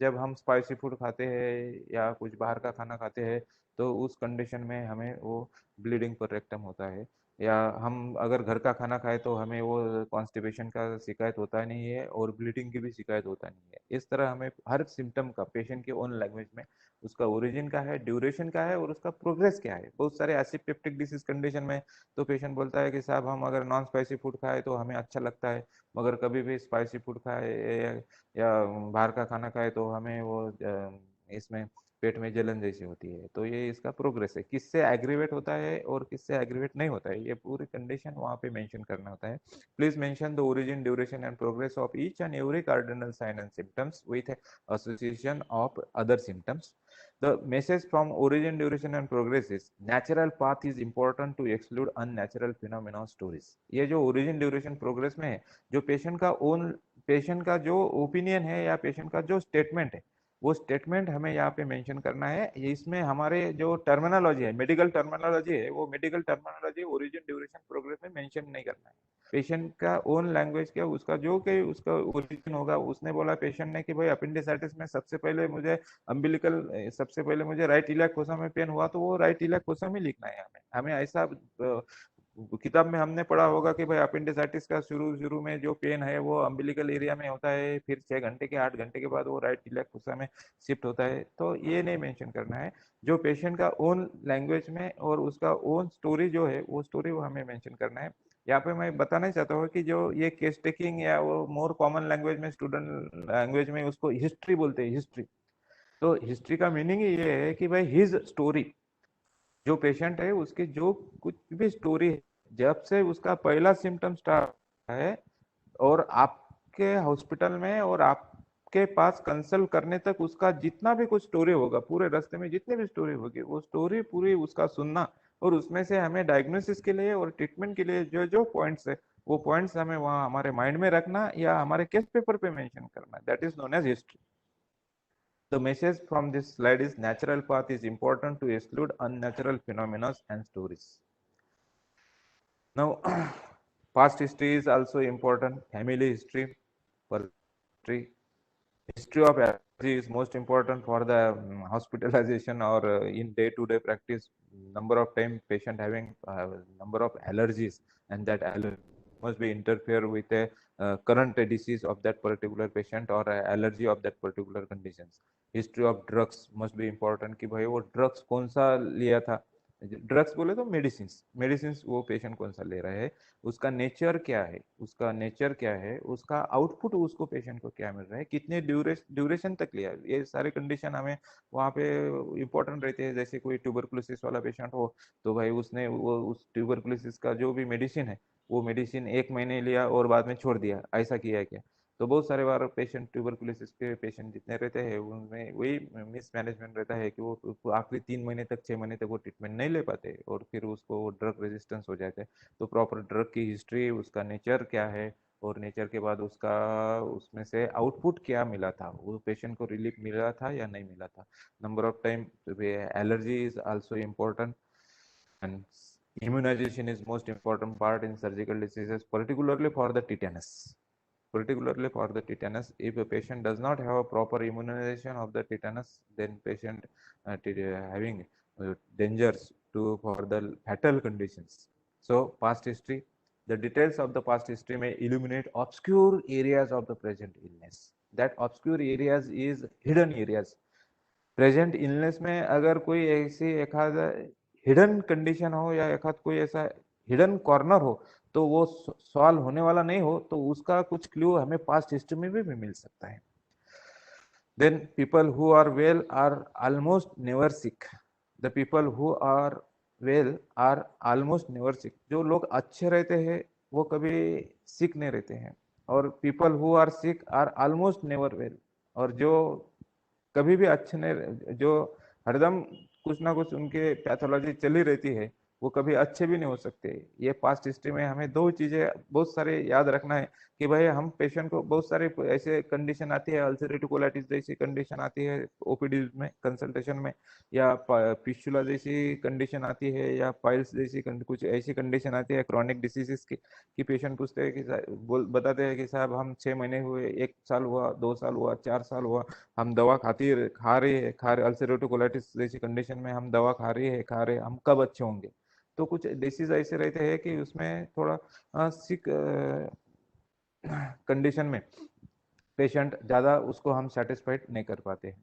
जब हम स्पाइसी फूड खाते हैं या कुछ बाहर का खाना खाते हैं तो उस कंडीशन में हमें वो ब्लीडिंग पर रेक्टम होता है, या हम अगर घर का खाना खाए तो हमें वो कॉन्स्टिपेशन का शिकायत होता नहीं है और ब्लीडिंग की भी शिकायत होता नहीं है। इस तरह हमें हर सिम्टम का पेशेंट के ओन लैंग्वेज में उसका ओरिजिन का है, ड्यूरेशन का है और उसका प्रोग्रेस क्या है। बहुत सारे एसिप्टेप्टिक डिसीज कंडीशन में तो पेशेंट बोलता है कि साहब हम अगर नॉन स्पाइसी फूड खाए तो हमें अच्छा लगता है, मगर कभी भी स्पाइसी फूड खाए या बाहर का खाना खाए तो हमें वो इसमें पेट में जलन जैसी होती है। तो ये इसका प्रोग्रेस है, किससे एग्रीवेट होता है और किससे एग्रीवेट नहीं होता है, ये पूरी कंडीशन वहाँ पे मेंशन करना होता है। Please mention the origin, duration and progress of each and every cardinal sign and symptoms with association of other symptoms. The message from origin, duration and progress is natural path is important to exclude unnatural phenomena stories. ये जो origin, duration, progress में है, जो पेशेंट का जो ओपिनियन है या पेशेंट का जो स्टेटमेंट है, वो स्टेटमेंट हमें यहाँ पे मेंशन करना है। ये इसमें हमारे जो टर्मिनोलॉजी है, मेडिकल टर्मिनोलॉजी है, वो medical terminology origin, duration, progress में मेंशन नहीं करना है। पेशेंट का ओन लैंग्वेज क्या, उसका जो कि उसका ओरिजिन होगा, उसने बोला पेशेंट ने कि भाई अपेंडिसाइटिस में सबसे पहले मुझे अम्बिलिकल, सबसे पहले मुझे राइट इलियाक फोसा में पेन हुआ, तो वो राइट इलियाक फोसा में लिखना है हमें। हमें ऐसा किताब में हमने पढ़ा होगा कि भाई अपेंडिसाइटिस का शुरू शुरू में जो पेन है वो अम्बिलिकल एरिया में होता है, फिर 6 घंटे के 8 घंटे के बाद वो राइट इलियाक फोसा में शिफ्ट होता है। तो ये नहीं मेंशन करना है, जो पेशेंट का ओन लैंग्वेज में और उसका ओन स्टोरी जो है वो स्टोरी वो हमें मेंशन करना है। यहाँ पे मैं बताना चाहता हूँ कि जो ये केस टेकिंग या वो मोर कॉमन लैंग्वेज में, स्टूडेंट लैंग्वेज में उसको हिस्ट्री बोलते हैं, हिस्ट्री। तो हिस्ट्री का मीनिंग ये है कि भाई हिज स्टोरी, जो पेशेंट है उसकी जो कुछ भी स्टोरी है, जब से उसका पहला सिम्टम स्टार्ट है और आपके हॉस्पिटल में और आपके पास कंसल्ट करने तक उसका जितना भी कुछ स्टोरी होगा, पूरे रास्ते में जितनी भी स्टोरी होगी, वो स्टोरी पूरी उसका सुनना, और उसमें से हमें डायग्नोसिस के लिए और ट्रीटमेंट के लिए जो जो पॉइंट्स है वो पॉइंट्स हमें वहाँ हमारे माइंड में रखना या हमारे केस पेपर पे मेंशन करना, that is known as history. The message from this slide is natural path is important to exclude unnatural phenomena and stories. Now, past history is also important. Family history, history of allergy is most important for the hospitalization or in day-to-day practice. Number of time patient having number of allergies, and that allergy must be interfere with the current disease of that particular patient or allergy of that particular conditions. History of drugs must be important कि भाई वो ड्रग्स कौन सा लिया था, ड्रग्स बोले तो मेडिसिन वो पेशेंट कौन सा ले रहा है, उसका नेचर क्या है, उसका नेचर क्या है, उसका आउटपुट उसको पेशेंट को क्या मिल रहा है, कितने ड्यूरेशन तक लिया, ये सारे कंडीशन हमें वहाँ पे इम्पोर्टेंट रहते हैं। जैसे कोई ट्यूबरकुलोसिस वाला पेशेंट हो तो भाई उसने वो उस ट्यूबरकुलोसिस का जो भी मेडिसिन है वो मेडिसिन 1 महीने लिया और बाद में छोड़ दिया, ऐसा किया है क्या। तो बहुत सारे बार पेशेंट ट्यूबरकुलोसिस के पेशेंट जितने रहते हैं उनमें वही मिसमैनेजमेंट रहता है कि वो आखिरी 3 महीने तक 6 महीने तक वो ट्रीटमेंट नहीं ले पाते और फिर उसको ड्रग रेजिस्टेंस हो जाते हैं। तो प्रॉपर ड्रग की हिस्ट्री, उसका नेचर क्या है और नेचर के बाद उसका उसमें से आउटपुट क्या मिला था, वो पेशेंट को रिलीफ मिला था या नहीं मिला था। Number of time allergy is also important and immunization is most important part in surgical diseases, particularly for the tetanus. Particularly for the tetanus, if a patient does not have a proper immunization of the tetanus, then patient having dangers to for the fatal conditions. So past history, the details of the past history may illuminate obscure areas of the present illness. That obscure areas is hidden areas. Present illness में अगर कोई ऐसी एक हिडन कंडीशन हो या एक कोई ऐसा हिडन कॉर्नर हो तो वो सॉल्व होने वाला नहीं हो, तो उसका कुछ क्लू हमें पास्ट हिस्ट्री में भी मिल सकता है। Then people who are well are almost never sick. The people who are well are almost never sick. जो लोग अच्छे रहते हैं वो कभी सिक नहीं रहते हैं, और people who are sick are almost never well. और जो कभी भी अच्छे नहीं, जो हरदम कुछ ना कुछ उनके पैथोलॉजी चली रहती है, वो कभी अच्छे भी नहीं हो सकते। ये पास्ट हिस्ट्री में हमें दो चीजें बहुत सारे याद रखना है कि भाई हम पेशेंट को बहुत सारे ऐसे कंडीशन आती है, अल्सरेटिव कोलाइटिस जैसी कंडीशन आती है ओपीडी में कंसल्टेशन में, या फिस्टुला जैसी कंडीशन आती है, या पाइल्स जैसी कुछ ऐसी कंडीशन आती है क्रोनिक डिसीजेस की, कि पेशेंट पूछते हैं कि बताते हैं कि साहब हम 6 महीने हुए, 1 साल हुआ, 2 साल हुआ, 4 साल हुआ, हम दवा खा रहे अल्सरेटिव कोलाइटिस जैसी कंडीशन में हम दवा खा रहे, हम कब अच्छे होंगे। तो कुछ डिसीज ऐसे रहते हैं कि उसमें थोड़ा सिक कंडीशन में पेशेंट ज्यादा उसको हम सेटिस्फाइड नहीं कर पाते हैं।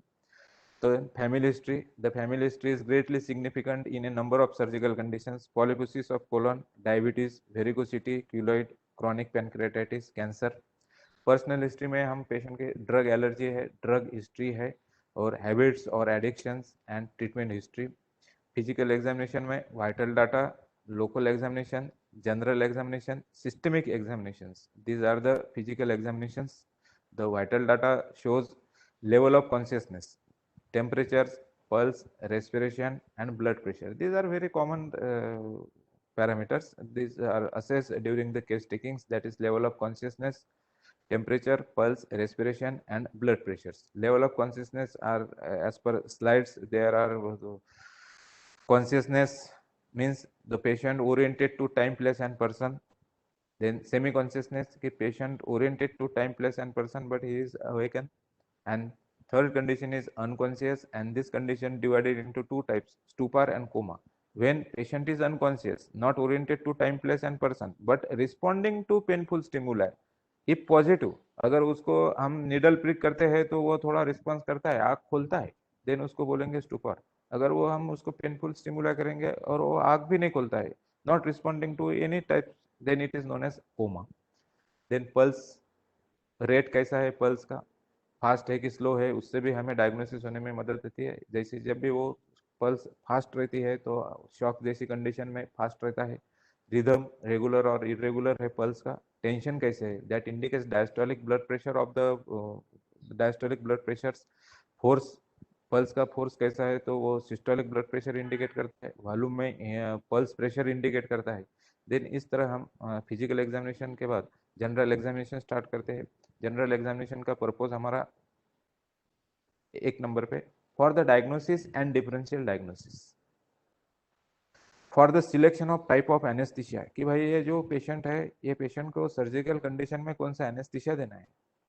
तो family history is greatly significant in a number of surgical conditions, polyposis of colon, diabetes, varicosity, keloid, chronic pancreatitis, cancer. Personal history में हम पेशेंट के ड्रग एलर्जी है, ड्रग हिस्ट्री है, और हैबिट्स और addictions and treatment history. Physical examination में vital data, local examination, general examination, systemic examinations. These are the physical examinations. The vital data shows level of consciousness, temperatures, pulse, respiration, and blood pressure. These are very common parameters. These are assessed during the case takings, that is level of consciousness, temperature, pulse, respiration, and blood pressures. Level of consciousness are as per slides. There are consciousness means the patient oriented to time, place, and person. Then semi consciousness, the patient oriented to time, place, and person, but he is awakened. And third condition is unconscious, and this condition divided into two types, stupor and coma. When patient is unconscious, not oriented to time, place, and person, but responding to painful stimuli, if positive, अगर उसको हम निडल प्रिक करते हैं तो वो थोड़ा रिस्पॉन्स करता है, आग खोलता है, देन उसको बोलेंगे स्टूपर। अगर वो हम उसको पेनफुल स्टिमुला करेंगे और वो आग भी नहीं खोलता है, not responding to any type, then it is known as coma. Then pulse rate कैसा है पल्स का, फास्ट है कि स्लो है, उससे भी हमें डायग्नोसिस होने में मदद देती है। जैसे जब भी वो पल्स फास्ट रहती है तो शॉक जैसी कंडीशन में फास्ट रहता है। रिदम रेगुलर और इरेगुलर है पल्स का। टेंशन कैसे है, that indicates diastolic blood pressure of the diastolic blood pressure. Force, pulse का फोर्स कैसा है, तो वो सिस्टोलिक ब्लड प्रेशर इंडिकेट करता है। वॉल्यूम में पल्स प्रेशर इंडिकेट करता है। देन इस तरह हम फिजिकल एग्जामिनेशन के बाद जनरल एग्जामिनेशन स्टार्ट करते हैं। जनरल एग्जामिनेशन का पर्पज हमारा एक नंबर पे, for the diagnosis and differential diagnosis, for the selection of type of anaesthesia, कि भाई ये जो पेशेंट है, ये पेशेंट को सर्जिकल कंडीशन में कौन सा एनेस्थीसिया देना है।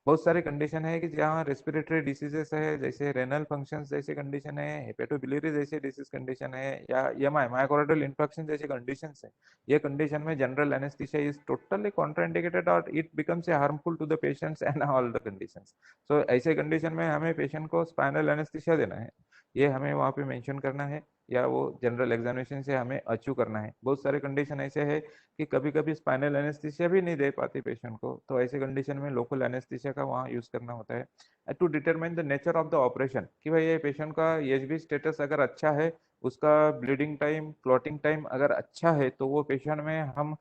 बहुत सारे कंडीशन है कि जहाँ रेस्पिरेटरी डिसीजेस है, जैसे रेनल फंक्शन जैसे कंडीशन है, हेपेटोबिलियरी जैसे डिसीज कंडीशन है, या एमआई मायोकार्डियल इंफेक्शन जैसे कंडीशन है। ये कंडीशन में general anaesthesia is totally contraindicated और it becomes a harmful to the patients and all the conditions. So ऐसे कंडीशन में हमें पेशेंट को स्पाइनल एनेस्थीसिया देना है, ये हमें वहाँ पे मेंशन करना है, या वो जनरल एग्जामिनेशन से हमें अचीव करना है। बहुत सारे कंडीशन ऐसे है कि कभी कभी स्पाइनल एनेस्थीसिया भी नहीं दे पाती पेशेंट को, तो ऐसे कंडीशन में लोकल एनेस्थीसिया का वहाँ यूज करना होता है। To determine the nature of the operation, कि भाई ये पेशेंट का एचबी स्टेटस अगर अच्छा है, उसका ब्लीडिंग टाइम, क्लॉटिंग टाइम अगर अच्छा है, तो वो पेशेंट में हम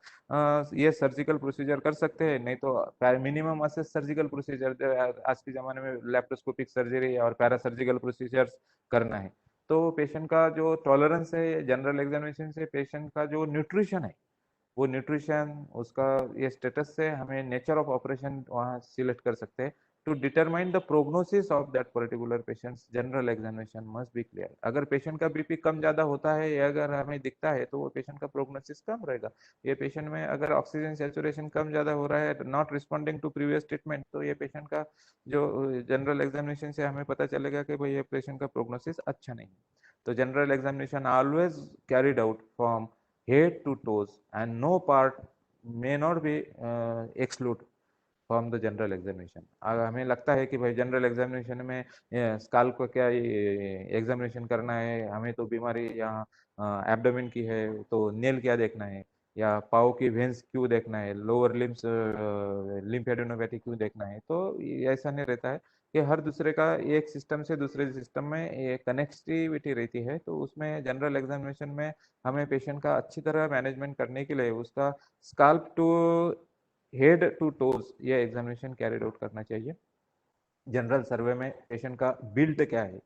ये सर्जिकल प्रोसीजर कर सकते हैं। नहीं तो मिनिमम असेस सर्जिकल प्रोसीजर, आज के जमाने में लैप्रोस्कोपिक सर्जरी और पैरासर्जिकल प्रोसीजर्स करना है। तो पेशेंट का जो टॉलरेंस है, जनरल एग्जामिनेशन से पेशेंट का जो न्यूट्रिशन है, वो न्यूट्रिशन उसका ये स्टेटस से हमें नेचर ऑफ ऑपरेशन वहाँ सिलेक्ट कर सकते हैं। To determine the prognosis of that particular patient, general examination must be clear. अगर पेशेंट का बीपी कम ज्यादा होता है, या अगर हमें दिखता है, तो वो पेशेंट का प्रोग्नोसिस कम रहेगा। ये पेशेंट में अगर ऑक्सीजन सेचुरेशन कम ज्यादा हो रहा है, not responding to previous treatment, तो ये पेशेंट का जो जनरल एग्जामिनेशन से हमें पता चलेगा कि भाई ये पेशेंट का प्रोग्नोसिस अच्छा नहीं है। तो general examination always carried out from head to toes, and no part may not be excluded from the general examination. अगर हमें लगता है कि भाई जनरल एग्जामिनेशन में स्काल को क्या एग्जामिनेशन करना है, हमें तो बीमारी यहाँ एब्डोमेन की है, तो नेल क्या देखना है, या पाव की वेंस क्यों देखना है, लोअर लिम्स लिम्फेडेनोपैथी क्यों देखना है, तो ऐसा नहीं रहता है कि हर दूसरे का एक सिस्टम से दूसरे सिस्टम में ये कनेक्टिविटी रहती है। तो उसमें जनरल एग्जामिनेशन में हमें पेशेंट का अच्छी तरह मैनेजमेंट करने के लिए उसका scalp to head to toes ये एग्जामिनेशन कैरिड आउट करना चाहिए। जनरल सर्वे में पेशेंट का बिल्ड क्या है,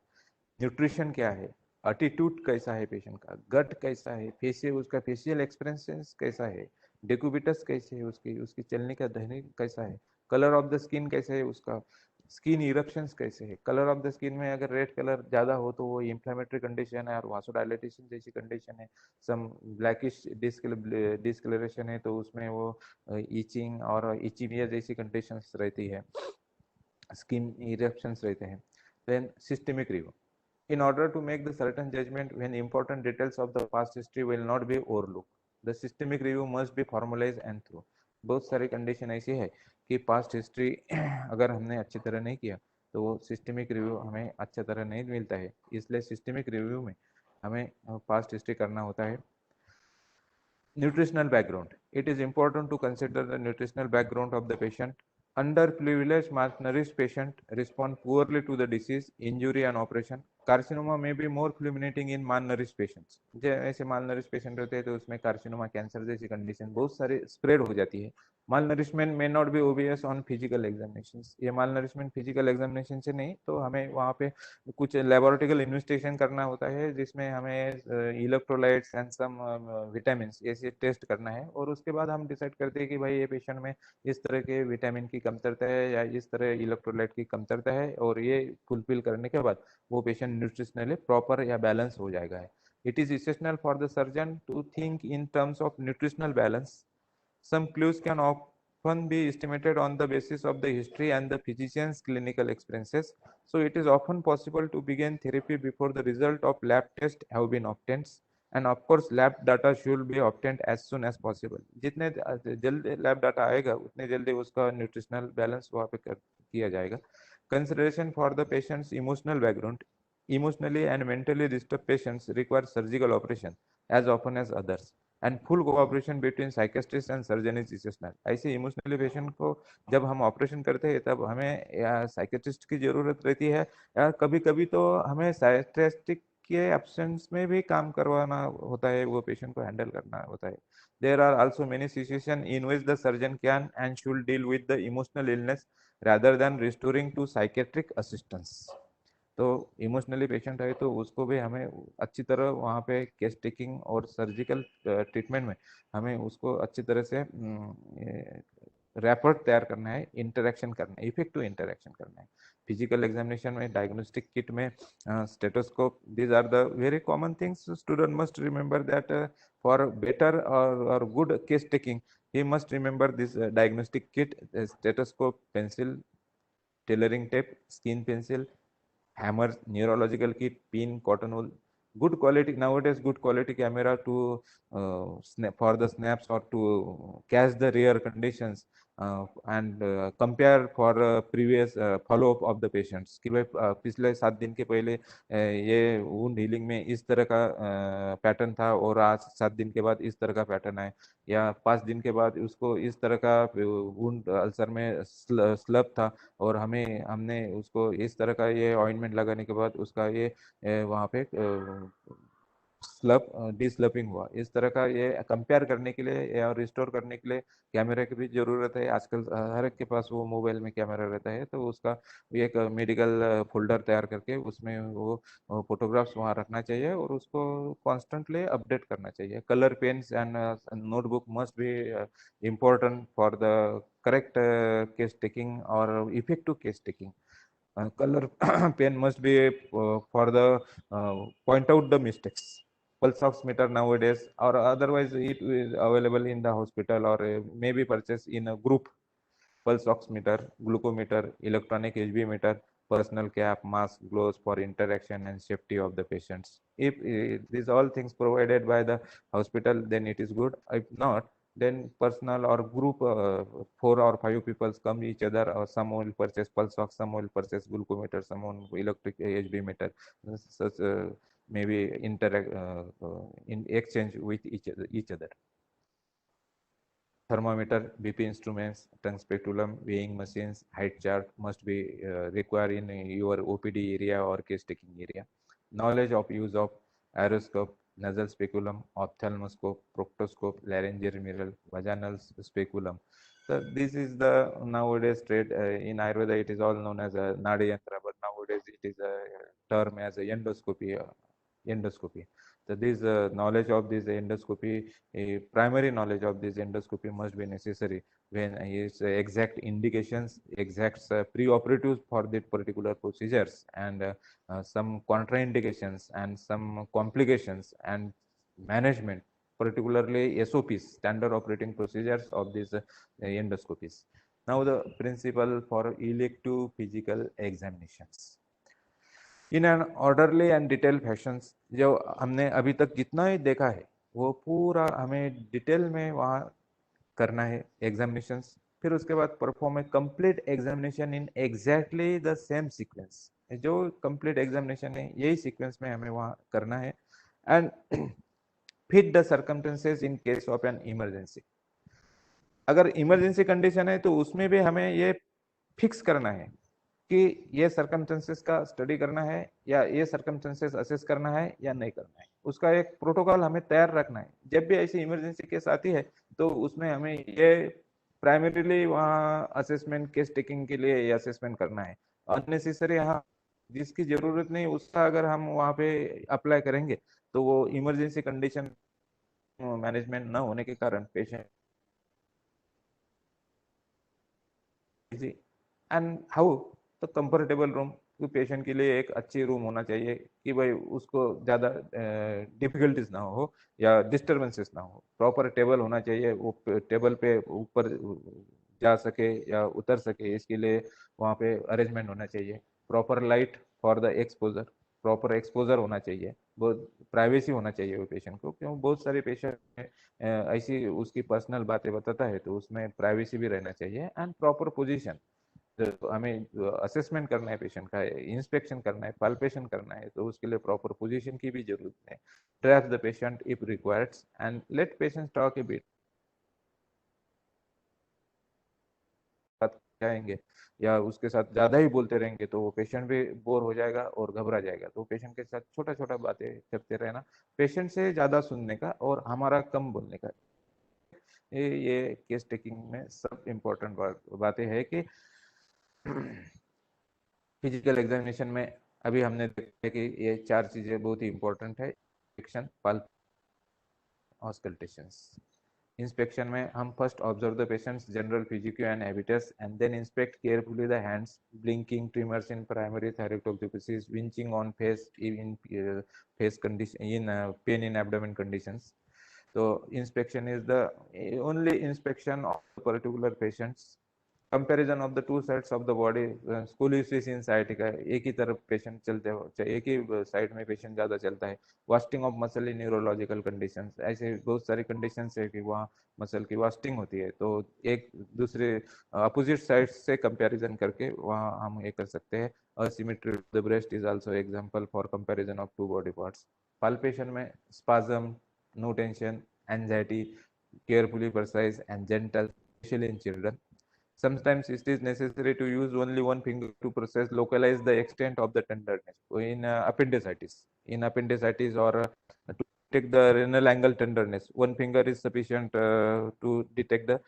न्यूट्रिशन क्या है, एटीट्यूड कैसा है पेशेंट का, गट कैसा है, फेशियल उसका फेशियल एक्सप्रेशंस कैसा है, डेकुबिटस कैसे है उसकी उसकी चलने का ढंग कैसा है, कलर ऑफ द स्किन कैसे है उसका, स्किन इरप्शंस कैसे है, कलर ऑफ द स्किन में अगर रेड कलर ज्यादा हो तो वो इंफ्लेमेटरी कंडीशन है और वासोडाइलेटेशन जैसी कंडीशन है, सम ब्लैकिश डिस्कलरेशन है तो उसमें वो इचिंग और इचिमिया जैसी कंडीशंस रहती है, स्किन इरप्शंस रहते हैं। Then systemic review, in order to make the certain judgment when important details of the past history will not be overlooked, the systemic review must be formalized and through। बहुत सारी कंडीशन ऐसी है कि पास्ट हिस्ट्री अगर हमने अच्छी तरह नहीं किया तो वो सिस्टमिक रिव्यू हमें अच्छा तरह नहीं मिलता है, इसलिए सिस्टमिक रिव्यू में हमें पास्ट हिस्ट्री करना होता है। Nutritional background, it is important to consider the nutritional background of the patient। Underprivileged malnourished patient respond poorly to the disease, injury and operation। Carcinoma may be more fulminating in malnourished patients। जैसे malnourished patient रहते हैं तो उसमें कार्सिनोमा कैंसर जैसी कंडीशन बहुत सारी स्प्रेड हो जाती है। malnourishment may not be obvious on physical examinations, ये malnourishment physical examination से नहीं तो हमें वहाँ पे कुछ लेबोरेटरिकल इन्वेस्टिगेशन करना होता है जिसमें हमें इलेक्ट्रोलाइट्स एंड सम विटामिन ऐसे टेस्ट करना है और उसके बाद हम डिसाइड करते हैं कि भाई ये पेशेंट में इस तरह के विटामिन की कमतरता है या इस तरह इलेक्ट्रोलाइट की कमतरता है और ये फुलफिल करने के बाद वो पेशेंट न्यूट्रिशनली प्रॉपर या बैलेंस हो जाएगा है। It is essential for the surgeon to think in terms of nutritional balance. Some clues can often be estimated on the basis of the history and the physician's clinical experiences. So it is often possible to begin therapy before the result of lab tests have been obtained. And of course, lab data should be obtained as soon as possible। जितने जल्द लैब डाटा आएगा उतने जल्दी उसका न्यूट्रिशनल बैलेंस वहाँ पे किया जाएगा। Consideration for the patient's emotional background, emotionally and mentally disturbed patients require surgical operation as often as others। And full cooperation between psychiatrist and surgeon is essential. ऐसे इमोशनली पेशेंट को जब हम ऑपरेशन करते हैं तब हमें साइकेट्रिस्ट की जरूरत रहती है या कभी कभी तो हमें साइकेट्रिस्ट के एब्सेंस में भी काम करवाना होता है, वो पेशेंट को हैंडल करना होता है। There are also many situation in which the surgeon can and should deal with the emotional illness rather than restoring to psychiatric assistance। तो इमोशनली पेशेंट है तो उसको भी हमें अच्छी तरह वहाँ पे केस टेकिंग और सर्जिकल ट्रीटमेंट में हमें उसको अच्छी तरह से रैपर्ट तैयार करना है, इंटरेक्शन करना है, इफेक्टिव इंटरेक्शन करना है। फिजिकल एग्जामिनेशन में डायग्नोस्टिक किट में stethoscope, these are the very common things. Student must remember that for better और good case taking he must remember this diagnostic kit, stethoscope, pencil, tailoring tape, skin pencil, hammer, neurological kit, pin, cotton wool, good quality nowadays, good quality camera to snap for the snaps or to catch the rare conditions and compare for previous follow up of the patients कि भाई पिछले 7 दिन के पहले ये वुंड हीलिंग में इस तरह का पैटर्न था और आज 7 दिन के बाद इस तरह का पैटर्न है, या 5 दिन के बाद उसको इस तरह का वुंड अल्सर में स्लब था और हमने उसको इस तरह का ये ऑइंटमेंट लगाने के बाद उसका ये वहाँ पे स्लब डिस्लपिंग हुआ। इस तरह का ये कंपेयर करने के लिए या रिस्टोर करने के लिए कैमरे की भी जरूरत है। आजकल हर एक के पास वो मोबाइल में कैमरा रहता है तो उसका एक मेडिकल फोल्डर तैयार करके उसमें वो फोटोग्राफ्स वहाँ रखना चाहिए और उसको कॉन्स्टेंटली अपडेट करना चाहिए। Colour pens and notebook must be important for the correct case taking और effective case taking. Color pen must be for the point out the mistakes। Pulse oximeter nowadays or otherwise it is available in the hospital or maybe purchased in a group। Pulse oximeter, glucometer, electronic HB meter, personal cap, mask, gloves for interaction and safety of the patients। If these all things provided by the hospital then it is good, if not then personal or group 4 or 5 people come each other or some will purchase pulse ox, some will purchase glucometer, some will electric HB meter, such maybe interact in exchange with each other। Thermometer, BP instruments, tongue speculum, weighing machines, height chart must be required in your OPD area or case taking area। Knowledge of use of aeroscope, nasal speculum, ophthalmoscope, proctoscope, laryngeal mirror, vaginal speculum। So this is the nowadays trade in Ayurveda. It is all known as a Nadi Yantra, but nowadays it is a term as a endoscopy endoscopy. So this knowledge of this endoscopy, primary knowledge of this endoscopy must be necessary when its exact indications, exact pre-operatives for that particular procedures, and some contraindications and some complications and management, particularly SOPs, standard operating procedures of these endoscopies. Now the principle for elective physical examinations. In an orderly and detail fashion, जो हमने अभी तक जितना ही देखा है वो पूरा हमें डिटेल में वहाँ करना है एग्जामिनेशंस। फिर उसके बाद perform a complete examination in exactly the same sequence. जो कंप्लीट एग्जामिनेशन है यही सीक्वेंस में हमें वहाँ करना है। And fit the circumstances in case of an emergency. अगर इमरजेंसी कंडीशन है तो उसमें भी हमें ये फिक्स करना है कि ये सर्कमस्टेंसेस का स्टडी करना है या ये सर्कमस्टेंसेस असेस करना है या नहीं करना है। उसका एक प्रोटोकॉल हमें तैयार रखना है। जब भी ऐसी इमरजेंसी केस आती है तो उसमें हमें ये प्राइमरीली वहाँ असेसमेंट केस टेकिंग के लिए ये असेसमेंट करना है। अननेसेसरी यहाँ जिसकी जरूरत नहीं उसका अगर हम वहाँ पे अप्लाई करेंगे तो वो इमरजेंसी कंडीशन मैनेजमेंट न होने के कारण पेशेंट एंड हाउ तो कंफर्टेबल रूम, तो पेशेंट के लिए एक अच्छी रूम होना चाहिए कि भाई उसको ज़्यादा डिफिकल्टीज ना हो या डिस्टर्बेंसेस ना हो। प्रॉपर टेबल होना चाहिए, वो टेबल पे ऊपर जा सके या उतर सके इसके लिए वहाँ पे अरेंजमेंट होना चाहिए। Proper light for the exposure, proper exposure होना चाहिए, बहुत प्राइवेसी होना चाहिए वो पेशेंट को, क्यों बहुत सारे पेशेंट ऐसी उसकी पर्सनल बातें बताता है तो उसमें प्राइवेसी भी रहना चाहिए। एंड प्रॉपर पोजीशन, तो हमें असेसमेंट करना है पेशेंट का, इंस्पेक्शन करना है, पाल्पेशन करना है तो उसके लिए प्रॉपर पोजीशन की भी जरूरत है। Trap the patient if required and let patient talk A bit. जाएंगे या उसके साथ ज्यादा ही बोलते रहेंगे तो वो पेशेंट भी बोर हो जाएगा और घबरा जाएगा। तो पेशेंट के साथ छोटा छोटा बातें करते रहना, पेशेंट से ज्यादा सुनने का और हमारा कम बोलने का। ये केस टेकिंग में सब इम्पोर्टेंट बातें है कि फिजिकल एग्जामिनेशन में अभी हमने देखा कि ये चार चीजें बहुत ही इंपॉर्टेंट है। Inspection, pulse, auscultations. इंस्पेक्शन में हम first observe the patients general physique and habitus and then inspect carefully the hands, blinking, tremors in primary thyrotoxicity, winching on face in face condition, in pain in abdomen conditions. So inspection is the only inspection of the particular patients. Comparison of the two sides of the body, scoliosis in sciatica, एक ही तरफ पेशेंट चलते हो, एक ही साइड में पेशेंट ज्यादा चलता है। Wasting of muscle in neurological conditions, ऐसे बहुत सारी कंडीशंस है कि वहाँ मसल की वास्टिंग होती है तो एक दूसरे अपोजिट साइड से कंपैरिजन करके वहाँ हम ये कर सकते हैं। Asymmetry of the breast is also example for comparison of two body parts. Palpation में spasm, no tension, anxiety, carefully precise and gentle, specially in children. Sometimes it is necessary to use only one finger to process, localize the extent of the tenderness. In appendicitis or to detect the renal angle tenderness, one finger is sufficient to detect the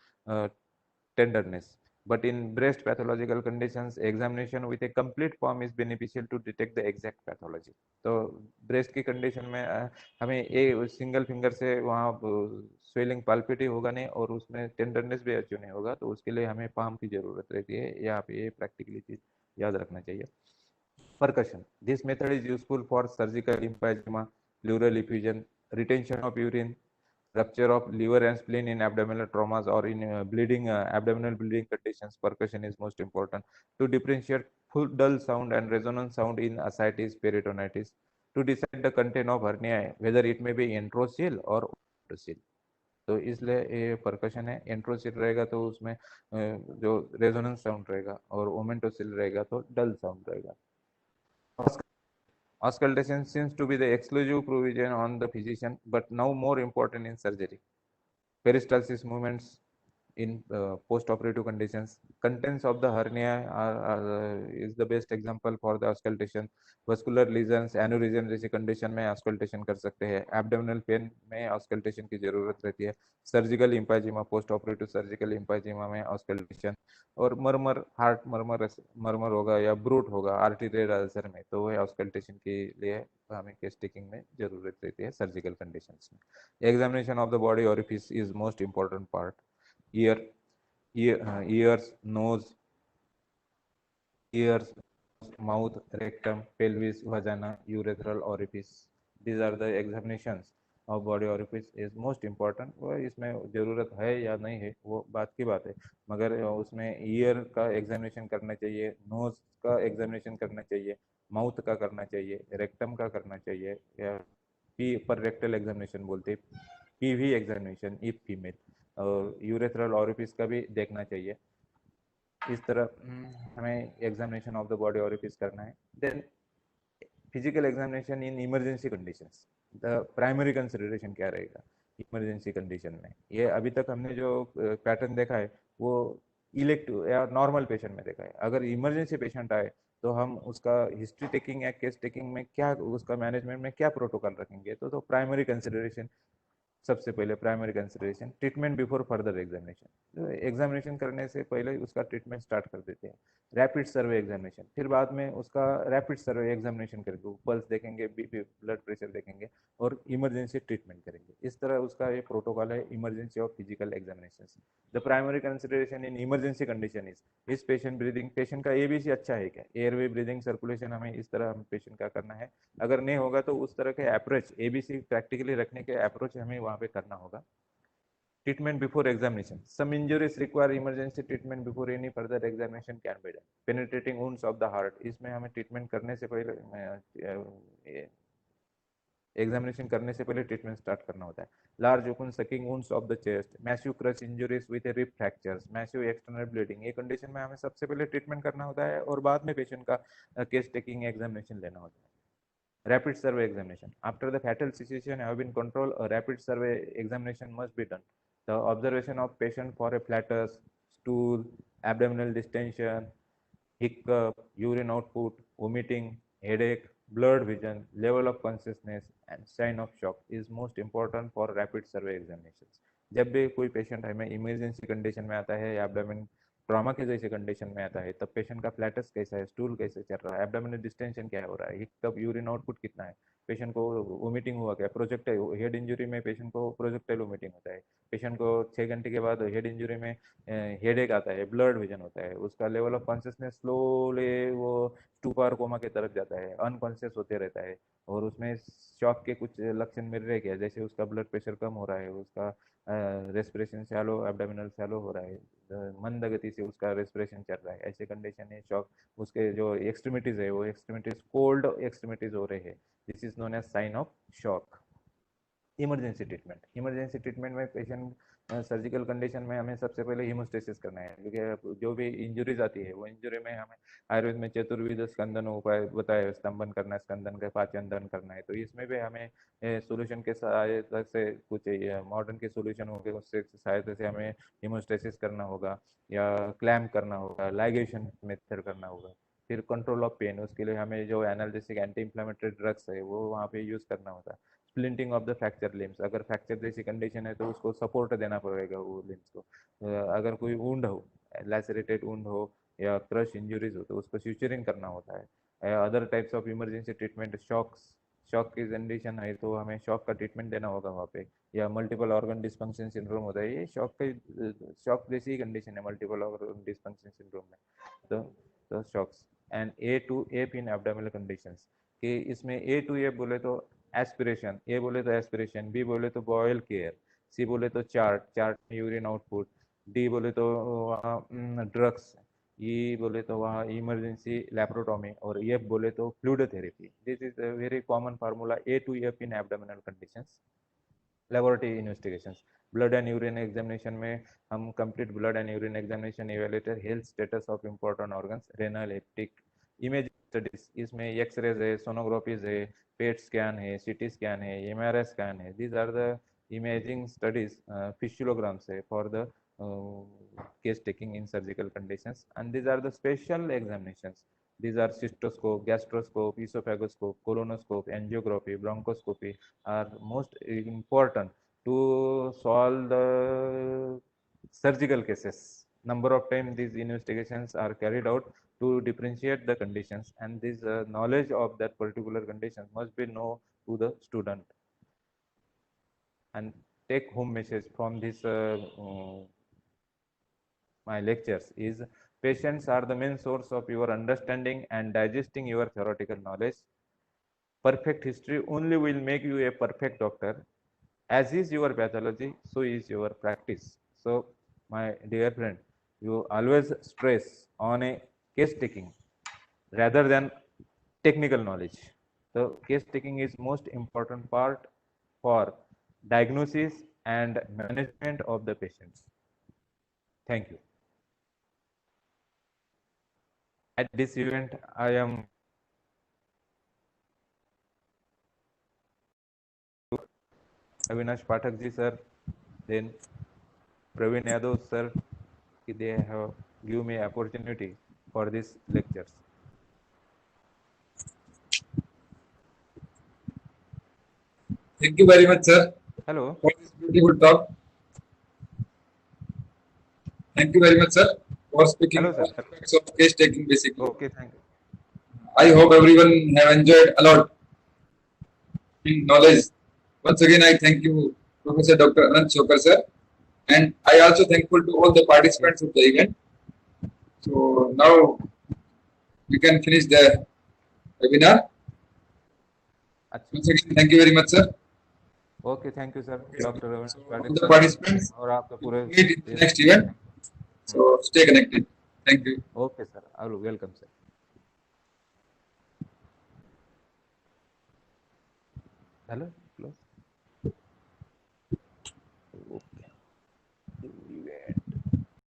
tenderness. But in breast pathological conditions, examination with a complete form is beneficial to detect the exact pathology. तो ब्रेस्ट की कंडीशन में हमें एक सिंगल फिंगर से वहाँ स्वेलिंग पाल्पिटी होगा नहीं और उसमें टेंडरनेस भी अचीव नहीं होगा, तो उसके लिए हमें पाम की जरूरत रहती है। यहाँ पे ये प्रैक्टिकली चीज याद रखना चाहिए। Percussion, this method is useful for surgical empyema, pleural effusion, retention of urine, rupture of liver and spleen in abdominal traumas or in bleeding abdominal bleeding conditions. Percussion is most important to differentiate full dull sound and resonant sound in ascites, peritonitis, to decide the content of hernia whether it may be enteroceal or omentocele. तो इसलिए ये परकशन है। एंट्रोसिल रहेगा तो उसमें जो रेजोनेंस साउंड रहेगा और ओमेंटोसिल रहेगा तो डल साउंड रहेगा। Auscultation seems to be the exclusive provision on the physician, but now more important in surgery. Peristalsis movements, in post-operative conditions. Contents of the hernia is the best example for the auscultation. Vascular lesions, aneurysm जैसी condition में auscultation कर सकते हैं. Abdominal pain में auscultation की जरूरत रहती है. Surgical emphysema, post-operative surgical emphysema में auscultation. और मर्मर, हार्ट मर्मर होगा या ब्रूट होगा आर्टीरियल अल्सर में, तो वह auscultation के लिए हमें केस टेकिंग में जरूरत रहती है सर्जिकल कंडीशंस में. Examination of the body orifice is most important part. Ears, nose, mouth, rectum, pelvis, vagina, urethral orifice. These are the examinations of body orifice is most important. वो इसमें जरूरत है या नहीं है वो बात की बात है, मगर उसमें ईयर का एग्जामिनेशन करना चाहिए, नोज का एग्जामिनेशन करना चाहिए, माउथ का करना चाहिए, रेक्टम का करना चाहिए, या पी पर रेक्टल एग्जामिनेशन बोलते हैं, पीवी एग्जामिनेशन इफ फीमेल, और यूरेथ्रल ऑरिफिस का भी देखना चाहिए. इस तरह हमें examination of the body orifice करना है. Then physical examination in emergency conditions, the primary consideration क्या रहेगा इमरजेंसी कंडीशन में. ये अभी तक हमने जो पैटर्न देखा है वो इलेक्टिव या नॉर्मल पेशेंट में देखा है. अगर इमरजेंसी पेशेंट आए तो हम उसका हिस्ट्री टेकिंग या केस टेकिंग में क्या, उसका मैनेजमेंट में क्या प्रोटोकॉल रखेंगे, तो प्राइमरी कंसिडरेशन, सबसे पहले primary consideration treatment before further examination. तो एग्जामिनेशन करने से पहले उसका ट्रीटमेंट स्टार्ट कर देते हैं. रैपिड सर्वे एग्जामिनेशन, फिर बाद में उसका रैपिड सर्वे एग्जामिनेशन करेंगे, पल्स देखेंगे, बीपी ब्लड प्रेशर देखेंगे और इमरजेंसी ट्रीटमेंट करेंगे. इस तरह उसका ये प्रोटोकॉल है emergency of physical examination. The primary consideration in emergency condition is patient breathing. Patient का एबीसी अच्छा है क्या, एयरवे ब्रीदिंग सर्कुलेशन, हमें इस तरह हम पेशेंट का करना है. अगर नहीं होगा तो उस तरह के अप्रोच, एबीसी प्रैक्टिकली रखने के अप्रोच हमें वहां पे करना होगा. Treatment before examination. Some injuries require emergency treatment before any further examination can be done. Penetrating wounds of the heart. इसमें हमें ट्रीटमेंट करने से पहले, एग्जामिनेशन करने से पहले ट्रीटमेंट स्टार्ट करना होता है. Large open sucking wounds of the chest, massive crush injuries with rib fractures, massive external bleeding. ये कंडीशन में हमें सबसे पहले ट्रीटमेंट करना होता है और बाद में पेशेंट का केस टेकिंग एग्जामिनेशन लेना होता है. Rapid survey examination. After the fatal situation have been controlled, a rapid survey examination must be done. The observation of patient for a flatus, stool, abdominal distension, hiccup, urine output, vomiting, headache, blurred vision, level of consciousness and sign of shock is most important for rapid survey examinations. जब भी कोई पेशेंट हमें इमरजेंसी कंडीशन में आता है या एब्डोमेन ट्रॉमा के जैसे कंडीशन में आता है, तब पेशेंट का फ्लैटस कैसा है, स्टूल कैसे चल रहा है, एब्डोमिनल डिस्टेंशन क्या हो रहा है, कब यूरिन आउटपुट कितना है, पेशेंट को वोमिटिंग हुआ क्या, प्रोजेक्टाइल हेड इंजरी में पेशेंट को प्रोजेक्टाइल वोमिटिंग होता है, पेशेंट को 6 घंटे के बाद हेड इंजरी में हेडेक आता है, ब्लड विजन होता है, उसका लेवल ऑफ कॉन्शियसनेस स्लोली वो स्टूपर कोमा की तरफ जाता है, अनकॉन्शियस होते रहता है, और उसमें शॉक के कुछ लक्षण मिल रहे क्या, जैसे उसका ब्लड प्रेशर कम हो रहा है, उसका रेस्पिरेशन शैलो, एब्डोमिनल शैलो हो रहा है, मंद गति से उसका रेस्पिरेशन चल रहा है, ऐसे कंडीशन है शॉक. उसके जो एक्सट्रीमिटीज है वो एक्सट्रीमिटीज कोल्ड एक्सट्रीमिटीज हो रहे हैं, this is known as sign of shock. Emergency treatment में पेशेंट सर्जिकल कंडीशन में हमें सबसे पहले हीमोस्टेसिस करना है, क्योंकि जो भी इंजरीज आती है वो इंजरी में हमें आयुर्वेद में चतुर्विध स्कंदन उपाय बताया है, स्तंभन करना है, स्कंदन का पाचन दहन करना है, तो इसमें भी हमें सॉल्यूशन के सहायता से कुछ मॉडर्न के सॉल्यूशन होंगे, उससे सहायता से हमें हीमोस्टेसिस करना होगा या क्लैम्प करना होगा, लाइगेशन मेथड करना होगा. फिर कंट्रोल ऑफ पेन, उसके लिए हमें जो एनाल्जेसिक एंटी इंफ्लेमेटरी ड्रग्स है वो वहाँ पे यूज करना होता है. Splinting of the fracture limbs, अगर फ्रैक्चर जैसी कंडीशन है तो उसको सपोर्ट देना पड़ेगा वो लिम्स को. अगर कोई वुंड हो, लैसरेटेड वुंड हो या क्रश इंजरीज हो, तो उसको स्यूचरिंग करना होता है. Other types of emergency treatment, shock की कंडीशन है तो हमें शॉक का ट्रीटमेंट देना होगा वहाँ पे, या मल्टीपल ऑर्गन डिस्फंक्शन सिंड्रोम होता है, ये शॉक जैसी ही कंडीशन है मल्टीपल ऑर्गन डिस्फंक्शन सिंड्रोम में. तो shocks and A to F in abdominal conditions, कि इसमें ए टू एफ बोले तो एस्पिरेशन, ए बोले तो एस्पिरेशन, बी बोले तो बॉयल केयर, सी बोले तो चार्ट यूरिन आउटपुट, डी बोले तो ड्रग्स, ई बोले तो वहाँ इमरजेंसी लैप्रोटोमी, और एफ बोले तो fluid therapy. This is a very common formula, A to F in abdominal conditions. Laboratory investigations, blood and urine examination में हम complete blood and urine examination evaluate health status of important organs, renal, hepatic. Image studies, इसमें एक्सरेज है, सोनोग्राफीज है, पेट स्कैन है, सीटी स्कैन है, एमआरआई स्कैन है. These are the imaging studies. Fistulograms है for the case taking in surgical conditions, and these are the special examinations. These are cystoscope, gastroscope, esophagoscope, colonoscope, angiography, bronchoscopy are most important to solve the surgical cases. Number of times these investigations are carried out to differentiate the conditions, and this knowledge of that particular condition must be known to the student. And take home message from this my lectures is patients are the main source of your understanding and digesting your theoretical knowledge. Perfect history only will make you a perfect doctor. As is your pathology, so is your practice. So, my dear friend, you always stress on a case taking rather than technical knowledge. The case taking is most important part for diagnosis and management of the patients. Thank you. At this event, I am Avinash Pathak ji sir, then Praveen Yadav sir, they have given me opportunity for these lectures. Thank you very much, sir, Hello. for this beautiful talk. Thank you very much, sir, for speaking Hello, all sir. aspects of case taking basically. Okay, thank you. I hope everyone have enjoyed a lot in knowledge. Once again, I thank you, Professor Dr. Anant Chokar, sir, and I also thankful to all the participants of the event. So now we can finish the webinar. Once again, thank you very much, sir. Okay, thank you, sir. Dr. Avinash So all Pathak the sir participants और आपका पूरे meet in the next event. So stay connected. Thank you. Okay, sir. I will welcome, sir. Hello. Close.